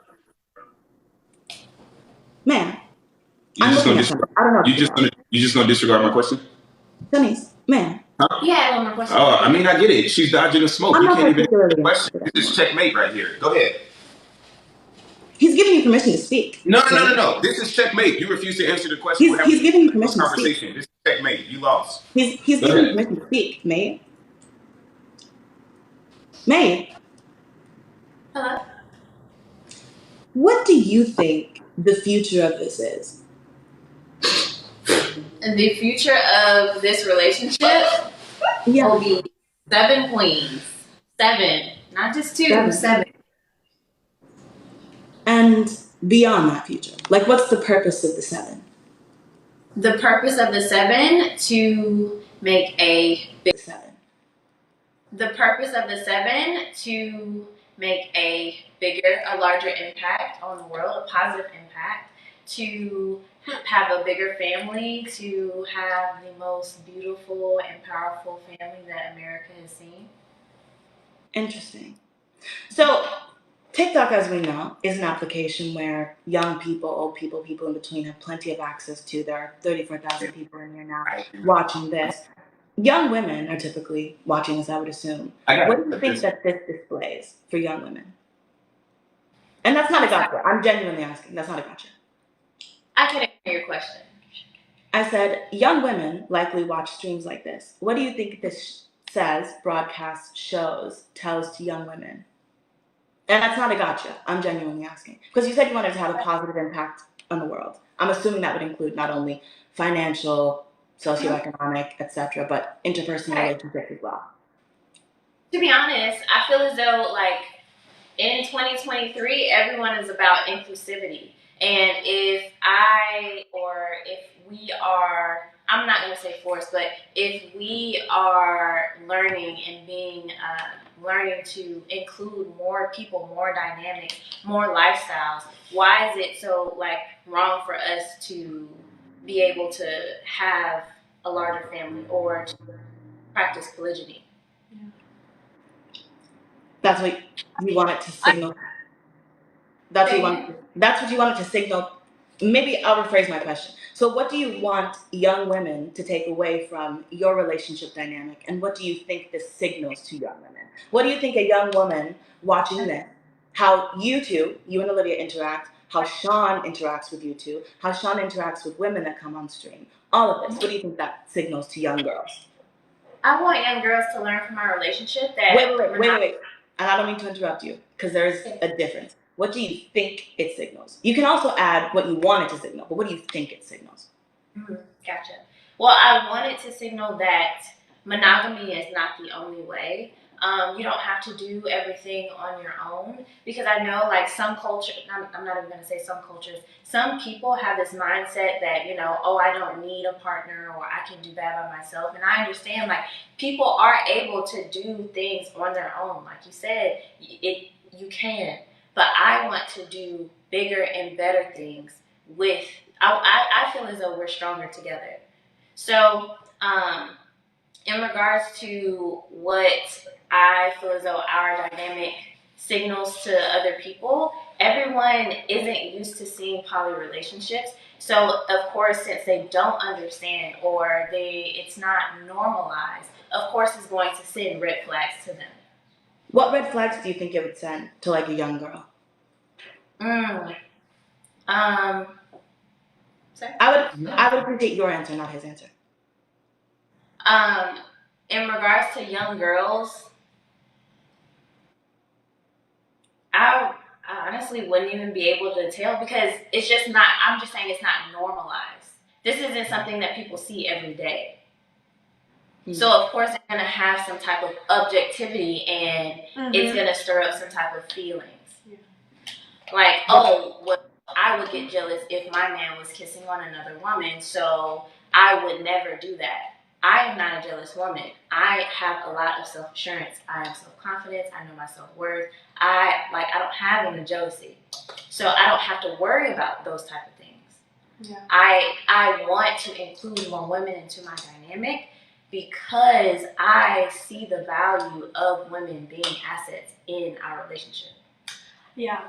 Man, You I'm just looking gonna at something. disregard? I don't know if You just gonna disregard my question? Shanice, man, Huh? Yeah, one more question. Oh, I mean, I get it. She's dodging the smoke. I'm You not can't even answer the particularly question. interested This is anymore. checkmate right here. Go ahead. He's giving you permission to speak. May. No. This is checkmate. You refuse to answer the question. We're having He's giving you a permission to speak. conversation. This is checkmate. You lost. He's Go giving you ahead. permission to speak. May. May. Hello. What do you think the future of this is? The future of this relationship Yeah. will be 7 queens. 7, not just 2, Seven. 7. And beyond that future, like, what's the purpose of the 7? The purpose of the 7 to make a big. 7. The purpose of the 7 to make a bigger, a larger impact on the world, a positive impact, to have a bigger family, to have the most beautiful and powerful family that America has seen. Interesting. So, TikTok, as we know, is an application where young people, old people, people in between have plenty of access to. There are 34,000 people in here now watching this. Young women are typically watching this, I would assume. What do you think that this displays for young women? And that's not a gotcha. I'm genuinely asking. That's not a gotcha. I can answer your question. I said, young women likely watch streams like this. What do you think this says, broadcasts, shows, tells to young women? And that's not a gotcha. I'm genuinely asking. Because you said you wanted to have a positive impact on the world. I'm assuming that would include not only financial, socioeconomic, etc., but interpersonal relationships as well. To be honest, I feel as though, like, in 2023, everyone is about inclusivity. And if we are, I'm not going to say forced, but if we are learning and learning to include more people, more dynamics, more lifestyles, why is it so, like, wrong for us to be able to have a larger family or to practice polygyny? That's what you wanted to signal. That's what you wanted to signal. Maybe I'll rephrase my question. So what do you want young women to take away from your relationship dynamic, and what do you think this signals to young women? What do you think a young woman watching this, how you two, you and Olivia, interact, how Sean interacts with you two, how Sean interacts with women that come on stream, all of this, what do you think that signals to young girls? I want young girls to learn from our relationship that... Wait. And I don't mean to interrupt you, because there's a difference. What do you think it signals? You can also add what you want it to signal, but what do you think it signals? Gotcha. Well, I wanted to signal that monogamy is not the only way. You don't have to do everything on your own, because I know, like, some culture, I'm not even going to say some cultures, some people have this mindset that, you know, oh, I don't need a partner, or I can do that by myself. And I understand, like, people are able to do things on their own. Like you said, you can. But I want to do bigger and better things with, I feel as though we're stronger together. So, in regards to what I feel as though our dynamic signals to other people, everyone isn't used to seeing poly relationships. So, of course, since they don't understand, or it's not normalized, of course it's going to send red flags to them. What red flags do you think it would send to, like, a young girl? Sorry? I would appreciate your answer, not his answer. In regards to young girls, I honestly wouldn't even be able to tell, because it's just not, I'm just saying it's not normalized. This isn't something that people see every day. So, of course, it's going to have some type of objectivity, and it's going to stir up some type of feelings. Like, oh, well, I would get jealous if my man was kissing on another woman, so I would never do that. I am not a jealous woman. I have a lot of self-assurance. I am self-confident. I know my self-worth. I don't have any jealousy. So I don't have to worry about those type of things. Yeah. I want to include more women into my dynamic, because I see the value of women being assets in our relationship. Yeah.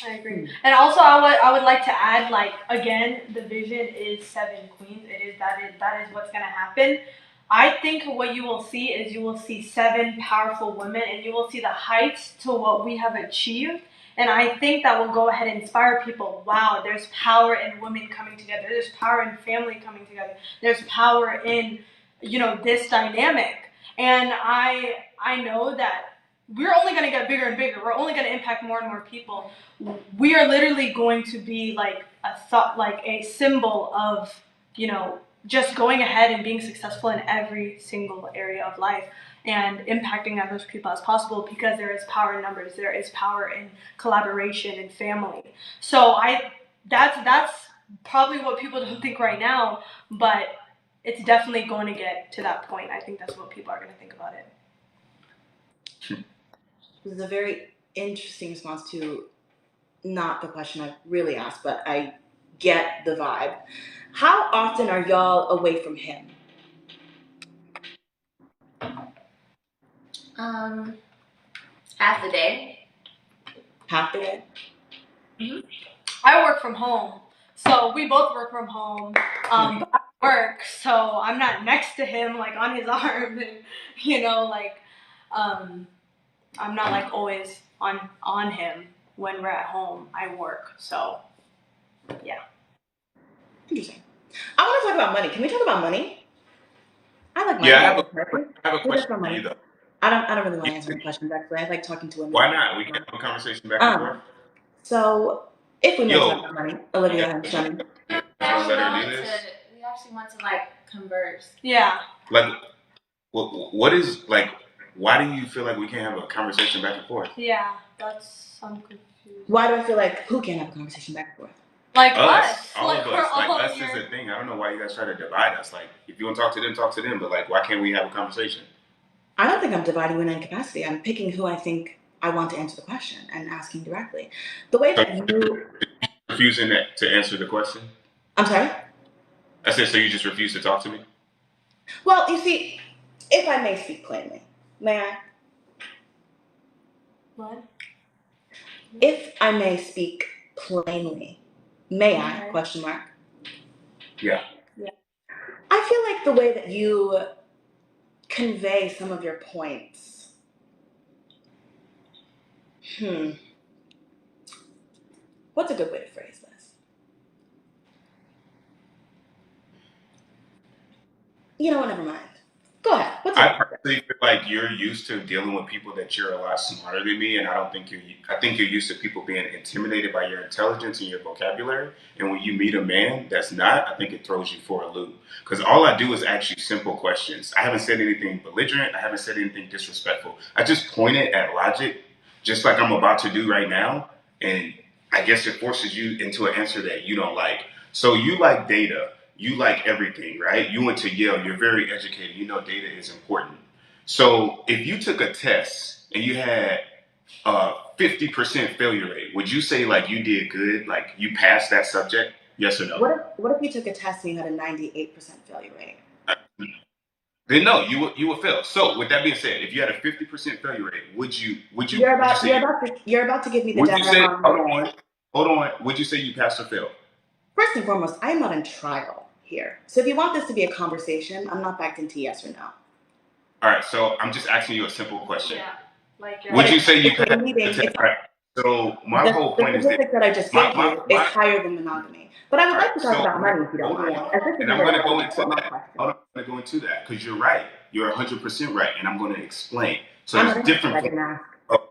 I agree. And also, I would like to add, like, again, the vision is 7 queens. That is what's gonna happen. I think what you will see is you will see 7 powerful women, and you will see the heights to what we have achieved. And I think that will go ahead and inspire people. Wow, there's power in women coming together. There's power in family coming together. There's power in, this dynamic. And I know that we're only going to get bigger and bigger. We're only going to impact more and more people. We are literally going to be like a symbol of, just going ahead and being successful in every single area of life and impacting as much people as possible, because there is power in numbers. There is power in collaboration and family. So that's probably what people don't think right now, but it's definitely going to get to that point. I think that's what people are going to think about it. This is a very interesting response to not the question I really asked, but I get the vibe. How often are y'all away from him? Half the day. Half the day? Mm-hmm. I work from home, so we both work from home. But I work, so I'm not next to him, like on his arm, and I'm not like always on him when we're at home. I work, so yeah. Interesting. I want to talk about money. Can we talk about money? I like money. Yeah, I have a question for you though. I don't really want to answer any questions actually. I like talking to women. Why not? We can have a conversation back and forth. So if we may talk about money, Olivia and Shanice. We actually want to like converse. Yeah. Like, what is like? Why do you feel like we can't have a conversation back and forth? Yeah, I'm confused. Why do I feel like who can't have a conversation back and forth? Like us, all like of us. Like us here. is a thing. I don't know why you guys try to divide us. Like, if you want to talk to them, talk to them. But like, why can't we have a conversation? I don't think I'm dividing you in any capacity. I'm picking who I think I want to answer the question and asking directly. The way that you refusing to answer the question. I'm sorry? I said, so you just refuse to talk to me? Well, you see, if I may speak plainly, may I? What? If I may speak plainly, may I? Question mark. Yeah. I feel like the way that you convey some of your points. What's a good way to phrase this? You know what? Never mind. Go ahead. I personally feel like you're used to dealing with people that you're a lot smarter than me, and I think you're used to people being intimidated by your intelligence and your vocabulary. And when you meet a man that's not, I think it throws you for a loop. Because all I do is ask you simple questions. I haven't said anything belligerent. I haven't said anything disrespectful. I just pointed at logic, just like I'm about to do right now, and I guess it forces you into an answer that you don't like. So you like data. You like everything, right? You went to Yale. You're very educated. You know data is important. So if you took a test and you had a 50% failure rate, would you say like you did good? Like you passed that subject? Yes or no? What if you took a test and you had a 98% failure rate? Then no, you would fail. So with that being said, if you had a 50% failure rate, would you? You're about to give me the data. Hold on. Would you say you passed or failed? First and foremost, I am not in trial here. So if you want this to be a conversation, I'm not backed into yes or no. All right, so I'm just asking you a simple question. Yeah. Would you say you passed? All right. So my whole point is that I just gave you is higher than monogamy. But I would like to talk about money if you don't mind. And I'm going to go into that. I'm going to go into that because you're right. You're 100% right, and I'm going to explain. So there's different forms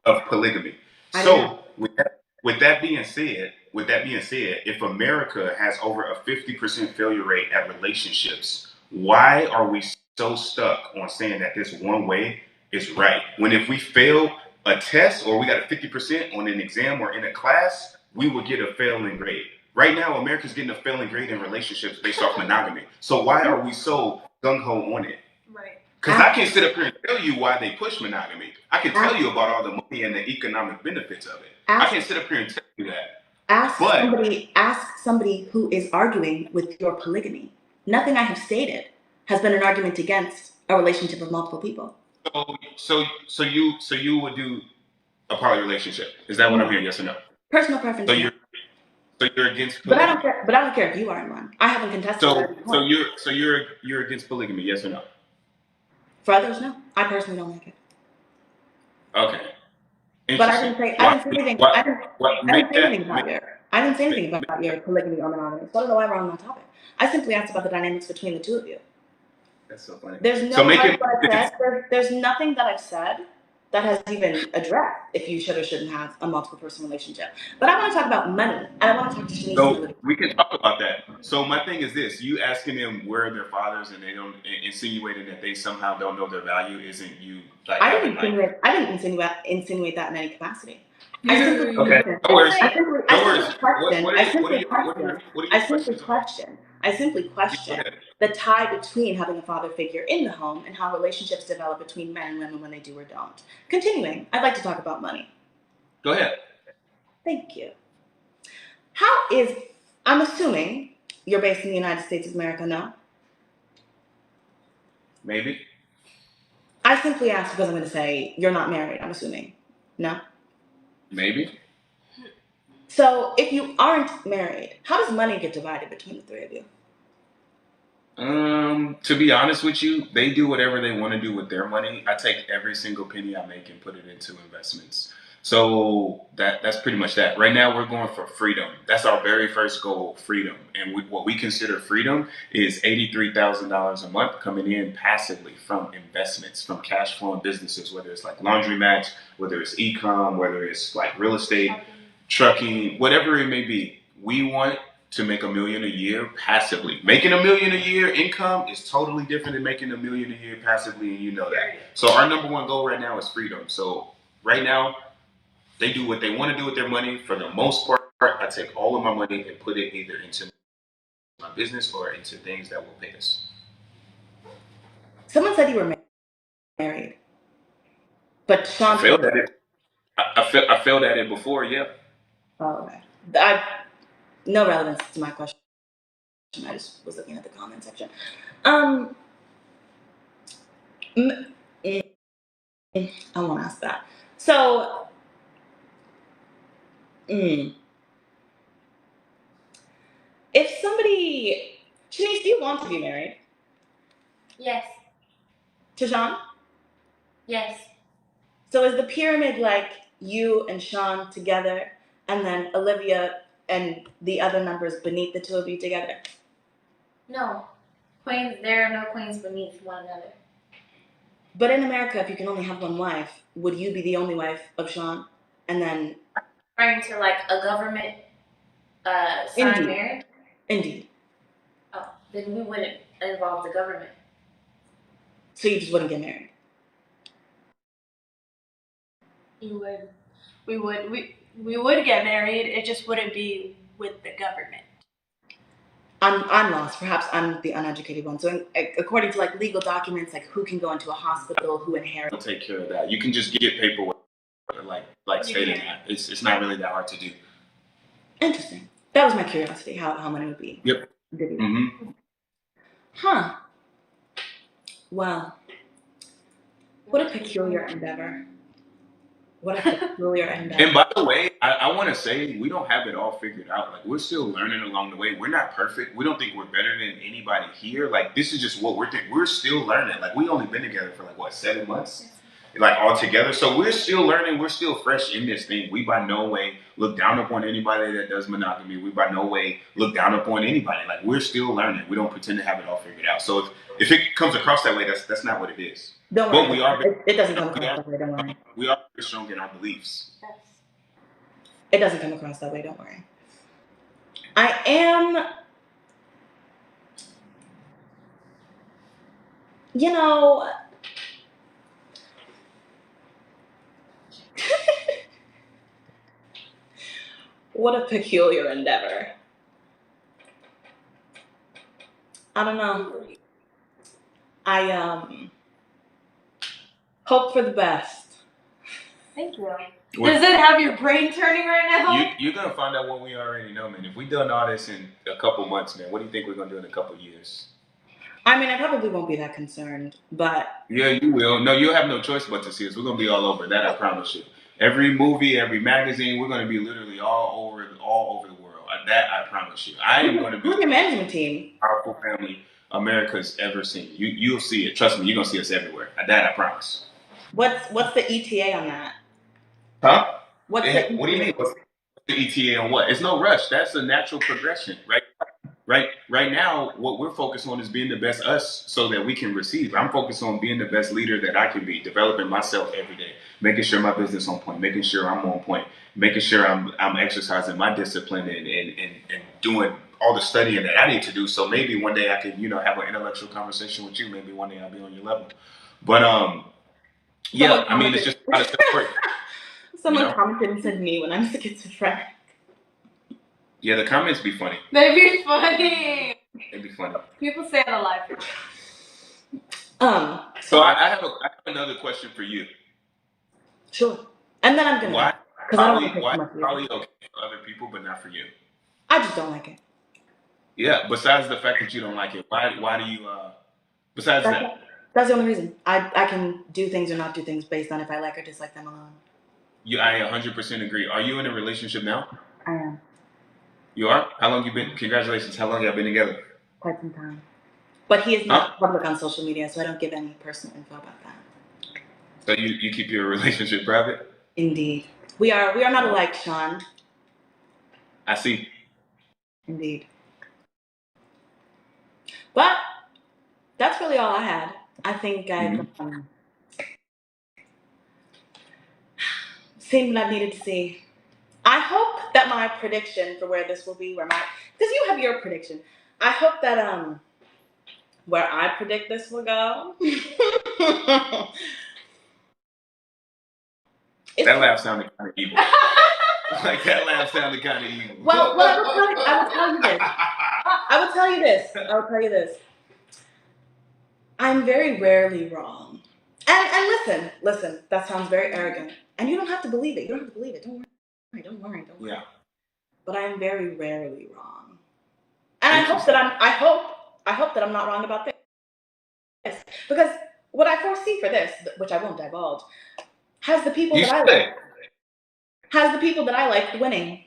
of polygamy. So with that being said, if America has over a 50% failure rate at relationships, why are we so stuck on saying that this one way is right? When if we fail a test or we got a 50% on an exam or in a class, we will get a failing grade. Right now, America's getting a failing grade in relationships based off monogamy. So why are we so gung-ho on it? Right. Because I can't sit up here and tell you why they push monogamy. I can tell you about all the money and the economic benefits of it. I can't sit up here and tell you that. Ask somebody who is arguing with your polygamy. Nothing I have stated has been an argument against a relationship of multiple people. So you would do a poly relationship? Is that what I'm hearing? Yes or no? Personal preference. So you're against But I polygamy. don't care. But I don't care if you are in one. I haven't contested that at any point. You're against polygamy, yes or no? For others, no. I personally don't like it. Okay. But Interesting. I didn't say anything. What, I didn't say anything make, about your polygamy or monogamy. So I don't know why we're on that topic. I simply asked about the dynamics between the two of you. that's so funny. There's no So make part it of what I've said. There's nothing that I've said that has even addressed if you should or shouldn't have a multiple person relationship. But I want to talk about money, and I want to talk to Shanice. So we can talk about that. So my thing is this: you asking them where are their fathers, and they don't insinuating that they somehow don't know their value. Isn't you like? I didn't insinuate that in any capacity. Okay. No worries. I simply question the tie between having a father figure in the home and how relationships develop between men and women when they do or don't. Continuing, I'd like to talk about money. Go ahead. Thank you. I'm assuming you're based in the United States of America, no? Maybe. I simply asked because I'm going to say you're not married, I'm assuming. No? Maybe. So if you aren't married, how does money get divided between the three of you? To be honest with you, they do whatever they want to do with their money. I take every single penny I make and put it into investments. So that's pretty much that. Right now, we're going for freedom. That's our very first goal, freedom. And what we consider freedom is $83,000 a month coming in passively from investments, from cash flowing businesses, whether it's like laundromats, whether it's e-com, whether it's like real estate, trucking, whatever it may be. We want to make $1 million a year passively. Making $1 million a year income is totally different than making $1 million a year passively, and you know that. So our number one goal right now is freedom. So right now, they do what they want to do with their money. For the most part, I take all of my money and put it either into my business or into things that will pay us. Someone said you were married, but Sean failed at it. I failed at it before, yeah. Oh, okay. No relevance to my question. I just was looking at the comment section. I won't ask that. So, if somebody, Shanice, do you want to be married? Yes. To Sean? Yes. So is the pyramid like you and Sean together, and then Olivia and the other members beneath the two of you together? No. Queens, there are no queens beneath one another. But in America, if you can only have one wife, would you be the only wife of Sean? And then... Referring to like a government signed marriage? Indeed. Oh, then we wouldn't involve the government. So you just wouldn't get married? You would. We would get married. It just wouldn't be with the government. I'm lost. Perhaps I'm the uneducated one. So according to like legal documents, like who can go into a hospital, who inherits. I'll take care of that. You can just get paperwork like stating that. It's not really that hard to do. Interesting. That was my curiosity, how money would be. Yep. Mm-hmm. Huh. Well, what a peculiar endeavor. What a peculiar endeavor. And by the way, I want to say we don't have it all figured out. Like, we're still learning along the way. We're not perfect. We don't think we're better than anybody here. Like, this is just what we're thinking. We're still learning. Like, we only been together for like, what, 7 months? Like, all together. So we're still learning. We're still fresh in this thing. We by no way look down upon anybody that does monogamy. We by no way look down upon anybody. Like, we're still learning. We don't pretend to have it all figured out. So if it comes across that way, that's not what it is. Don't worry. But we are. It doesn't come across that way. Don't worry. We are very strong in our beliefs. It doesn't come across that way. Don't worry. I am. You know. What a peculiar endeavor. I don't know. I hope for the best. Thank you. Does it have your brain turning right now? You're gonna find out what we already know, man. If we done all this in a couple months, man, what do you think we're gonna do in a couple years? I mean, I probably won't be that concerned, but yeah, you will. No, you'll have no choice but to see us. We're gonna be all over that. I promise you. every movie, every magazine. We're going to be literally all over the world. That I promise you. I am going to be Who's your management team? powerful family America's ever seen. You'll see it. Trust me, you're gonna see us everywhere. That I promise. What's the ETA on that? Huh? What's the What do you mean? What's the ETA on what? It's no rush. That's a natural progression, right? Right now, what we're focused on is being the best us so that we can receive. I'm focused on being the best leader that I can be, developing myself every day, making sure my business on point, making sure I'm on point, making sure I'm exercising my discipline and doing all the studying that I need to do. So maybe one day I could, have an intellectual conversation with you. Maybe one day I'll be on your level. But yeah, I mean, it's just a lot of stuff work. Someone commented and said me when I'm schizophrenic. Yeah, the comments be funny. They be funny. They be funny. People say it a lot. So I have another question for you. Sure. And then I'm gonna. Why Because I don't want to take why too much. probably okay for other people but not for you? I just don't like it. Yeah. Besides the fact that you don't like it, why do you? Besides that. That's the only reason. I can do things or not do things based on if I like or dislike them alone. I 100% agree. Are you in a relationship now? I am. You are? How long you been? Congratulations. How long y'all been together? Quite some time. But he is not public on social media, so I don't give any personal info about that. So you keep your relationship private? Indeed. We are not alike, Sean. I see. Indeed. But that's really all I had. I think I've seen what I needed to see. I hope that my prediction for where this will be, because you have your prediction. I hope that where I predict this will go. That laugh sounded kind of evil. Like that laugh sounded kind of evil. Well, I will tell you this. I will tell you this. I'm very rarely wrong. And listen, that sounds very arrogant. And you don't have to believe it. Don't worry. Yeah. But I'm very rarely wrong. And I hope that I'm not wrong about this. Because what I foresee for this, which I won't divulge, has the people that I like winning.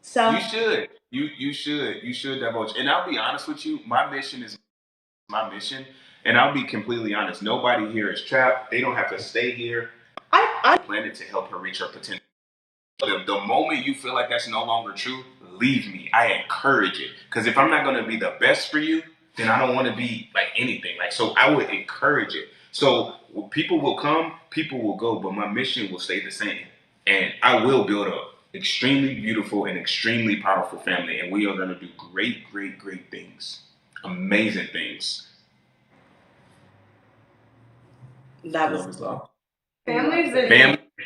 So you should. You should divulge. And I'll be honest with you, my mission is my mission. And I'll be completely honest. Nobody here is trapped. They don't have to stay here. I planned it to help her reach her potential. The moment you feel like that's no longer true, leave me. I encourage it. Because if I'm not going to be the best for you, then I don't want to be like anything. So I would encourage it. So people will come, people will go, but my mission will stay the same. And I will build a extremely beautiful and extremely powerful family. And we are going to do great, great, great things. Amazing things. That was love. Family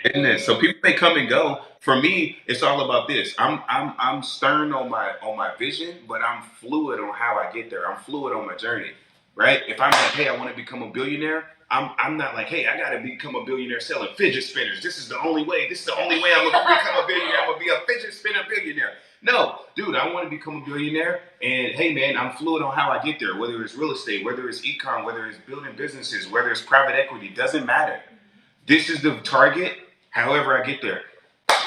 business. So people may come and go. For me, it's all about this. I'm stern on my vision, but I'm fluid on how I get there. I'm fluid on my journey. Right? If I'm like, hey, I want to become a billionaire, I'm not like, hey, I gotta become a billionaire selling fidget spinners. This is the only way. This is the only way I'm gonna become a billionaire. I'm gonna be a fidget spinner billionaire. No, dude, I want to become a billionaire. And hey, man, I'm fluid on how I get there. Whether it's real estate, whether it's econ, whether it's building businesses, whether it's private equity, doesn't matter. This is the target. However I get there,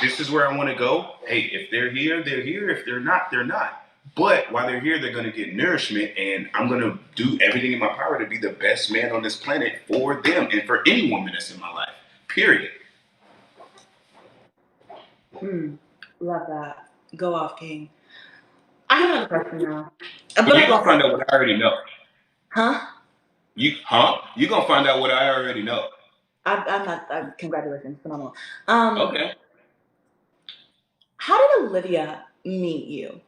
this is where I want to go. Hey, if they're here, they're here. If they're not, they're not. But while they're here, they're going to get nourishment, and I'm going to do everything in my power to be the best man on this planet for them and for any woman that's in my life. Period. Love that. Go off, King. I have another question now. But you're going to find out what I already know. Huh? You're going to find out what I already know. I'm not. Congratulations, phenomenal. Okay. How did Olivia meet you?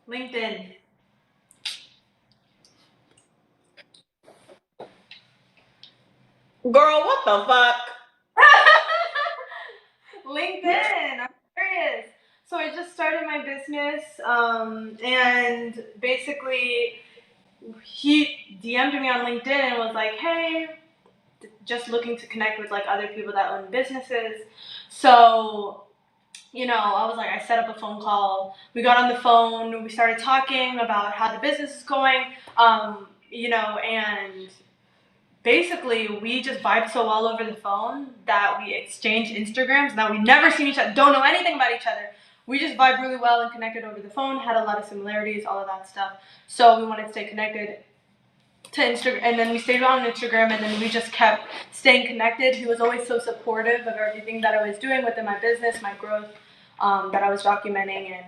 LinkedIn. Girl, what the fuck? LinkedIn. I'm serious. So I just started my business, and basically he DM'd me on LinkedIn and was like, hey, just looking to connect with like other people that own businesses. So, I was like, I set up a phone call. We got on the phone. We started talking about how the business is going, and basically we just vibe so well over the phone that we exchange Instagrams. Now we never seen each other, don't know anything about each other. We just vibe really well and connected over the phone, had a lot of similarities, all of that stuff. So we wanted to stay connected to Instagram, and then we stayed on Instagram, and then we just kept staying connected. He was always so supportive of everything that I was doing within my business, my growth, that I was documenting, and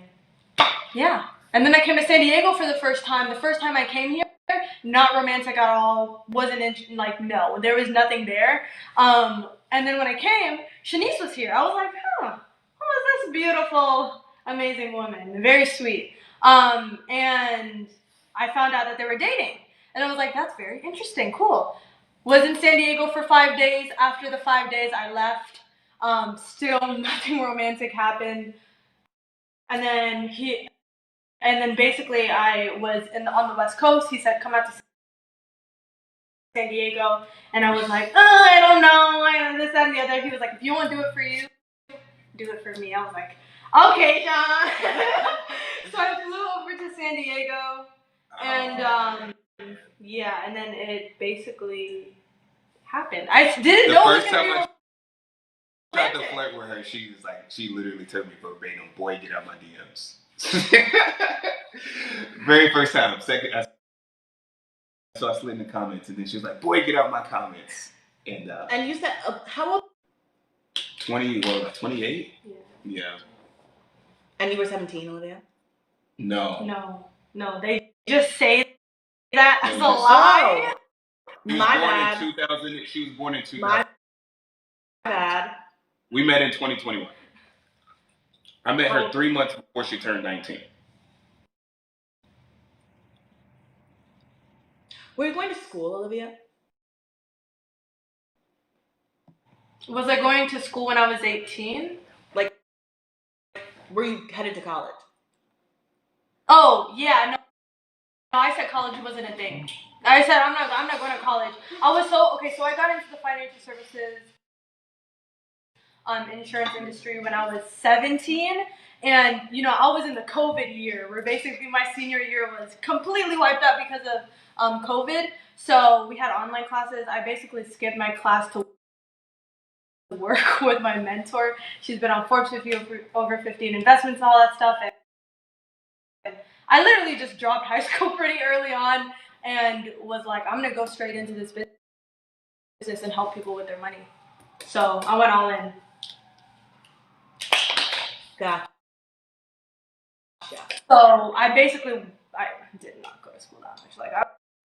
yeah. And then I came to San Diego for the first time. The first time I came here, not romantic at all. Wasn't like, no, there was nothing there. And then when I came, Shanice was here. I was like, huh, who is this beautiful, amazing woman? Very sweet. And I found out that they were dating. And I was like, that's very interesting, cool. Was in San Diego for 5 days. After the 5 days, I left. Still nothing romantic happened. And then basically I was on the West Coast. He said, come out to San Diego. And I was like, I don't know, this, that, and the other. He was like, if you want to do it for you, do it for me. I was like, okay, John. So I flew over to San Diego. And yeah, and then it basically happened. I didn't know it was going to be tried to flirt with her, she was like, she literally told me verbatim, boy, get out my DMs. Very first time. Second, so I slid in the comments, and then she was like, boy, get out my comments. And you said, how old? 28? Yeah. And you were 17, Olivia? No, they just say that as a lie. My bad. She was born in 2000. My bad. We met in 2021. I met her 3 months before she turned 19. Were you going to school, Olivia? Was I going to school when I was 18? Like, were you headed to college? Oh, yeah, no, I said college wasn't a thing. I said I'm not going to college. I was so I got into the financial services insurance industry when I was 17, and I was in the COVID year where basically my senior year was completely wiped out because of COVID. So we had online classes. I basically skipped my class to work with my mentor. She's been on Forbes 50 over 50 investments and all that stuff. And I literally just dropped high school pretty early on and was like, I'm gonna go straight into this business and help people with their money. So I went all in. Gotcha. So I did not go to school that much. Like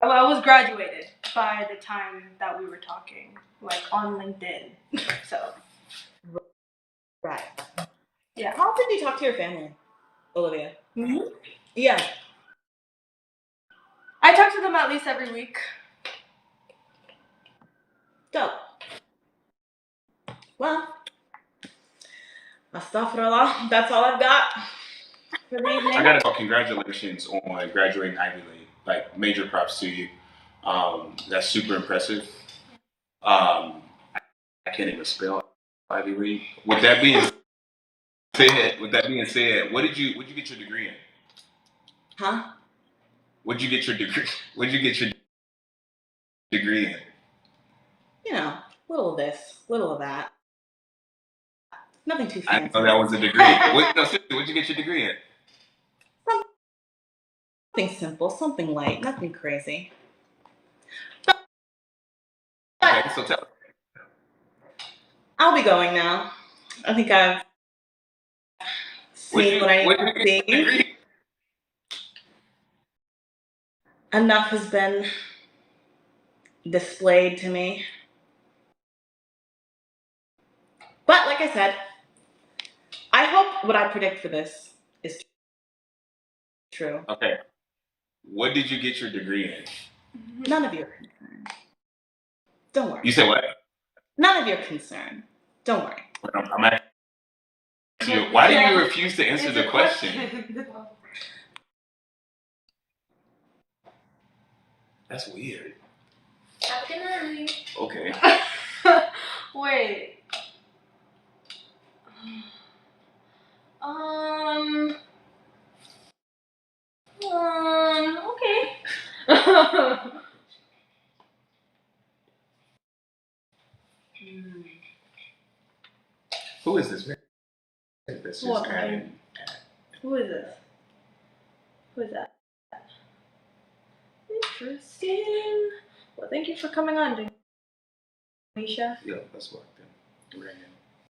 I was graduated by the time that we were talking, like on LinkedIn. So Right. yeah. How often do you talk to your family, Olivia? Mm-hmm. Yeah. I talk to them at least every week. Dope. Well, astaghfirullah. That's all I've got for the evening. I gotta talk. Congratulations on graduating Ivy League. Like, major props to you. That's super impressive. I can't even spell Ivy League. With that being said, what did you get your degree in? Huh? What'd you get your degree in? Little of this, little of that. Nothing too I fancy. know that was a degree. Seriously, what'd you get your degree in? Something simple, something light, nothing crazy. Okay, so tell us. I'll be going now. I think I've seen what I need to see. Enough has been displayed to me. But like I said, I hope what I predict for this is true. Okay. What did you get your degree in? None of your concern. Don't worry. You said what? None of your concern. Don't worry. I'm asking you, why do you refuse to answer the question? That's weird. Okay. Wait. Okay. Who is this man? That's just What, adding. Who is this? Who is that? Interesting. Well, thank you for coming on, Danisha. Yeah, let's walk them. Random.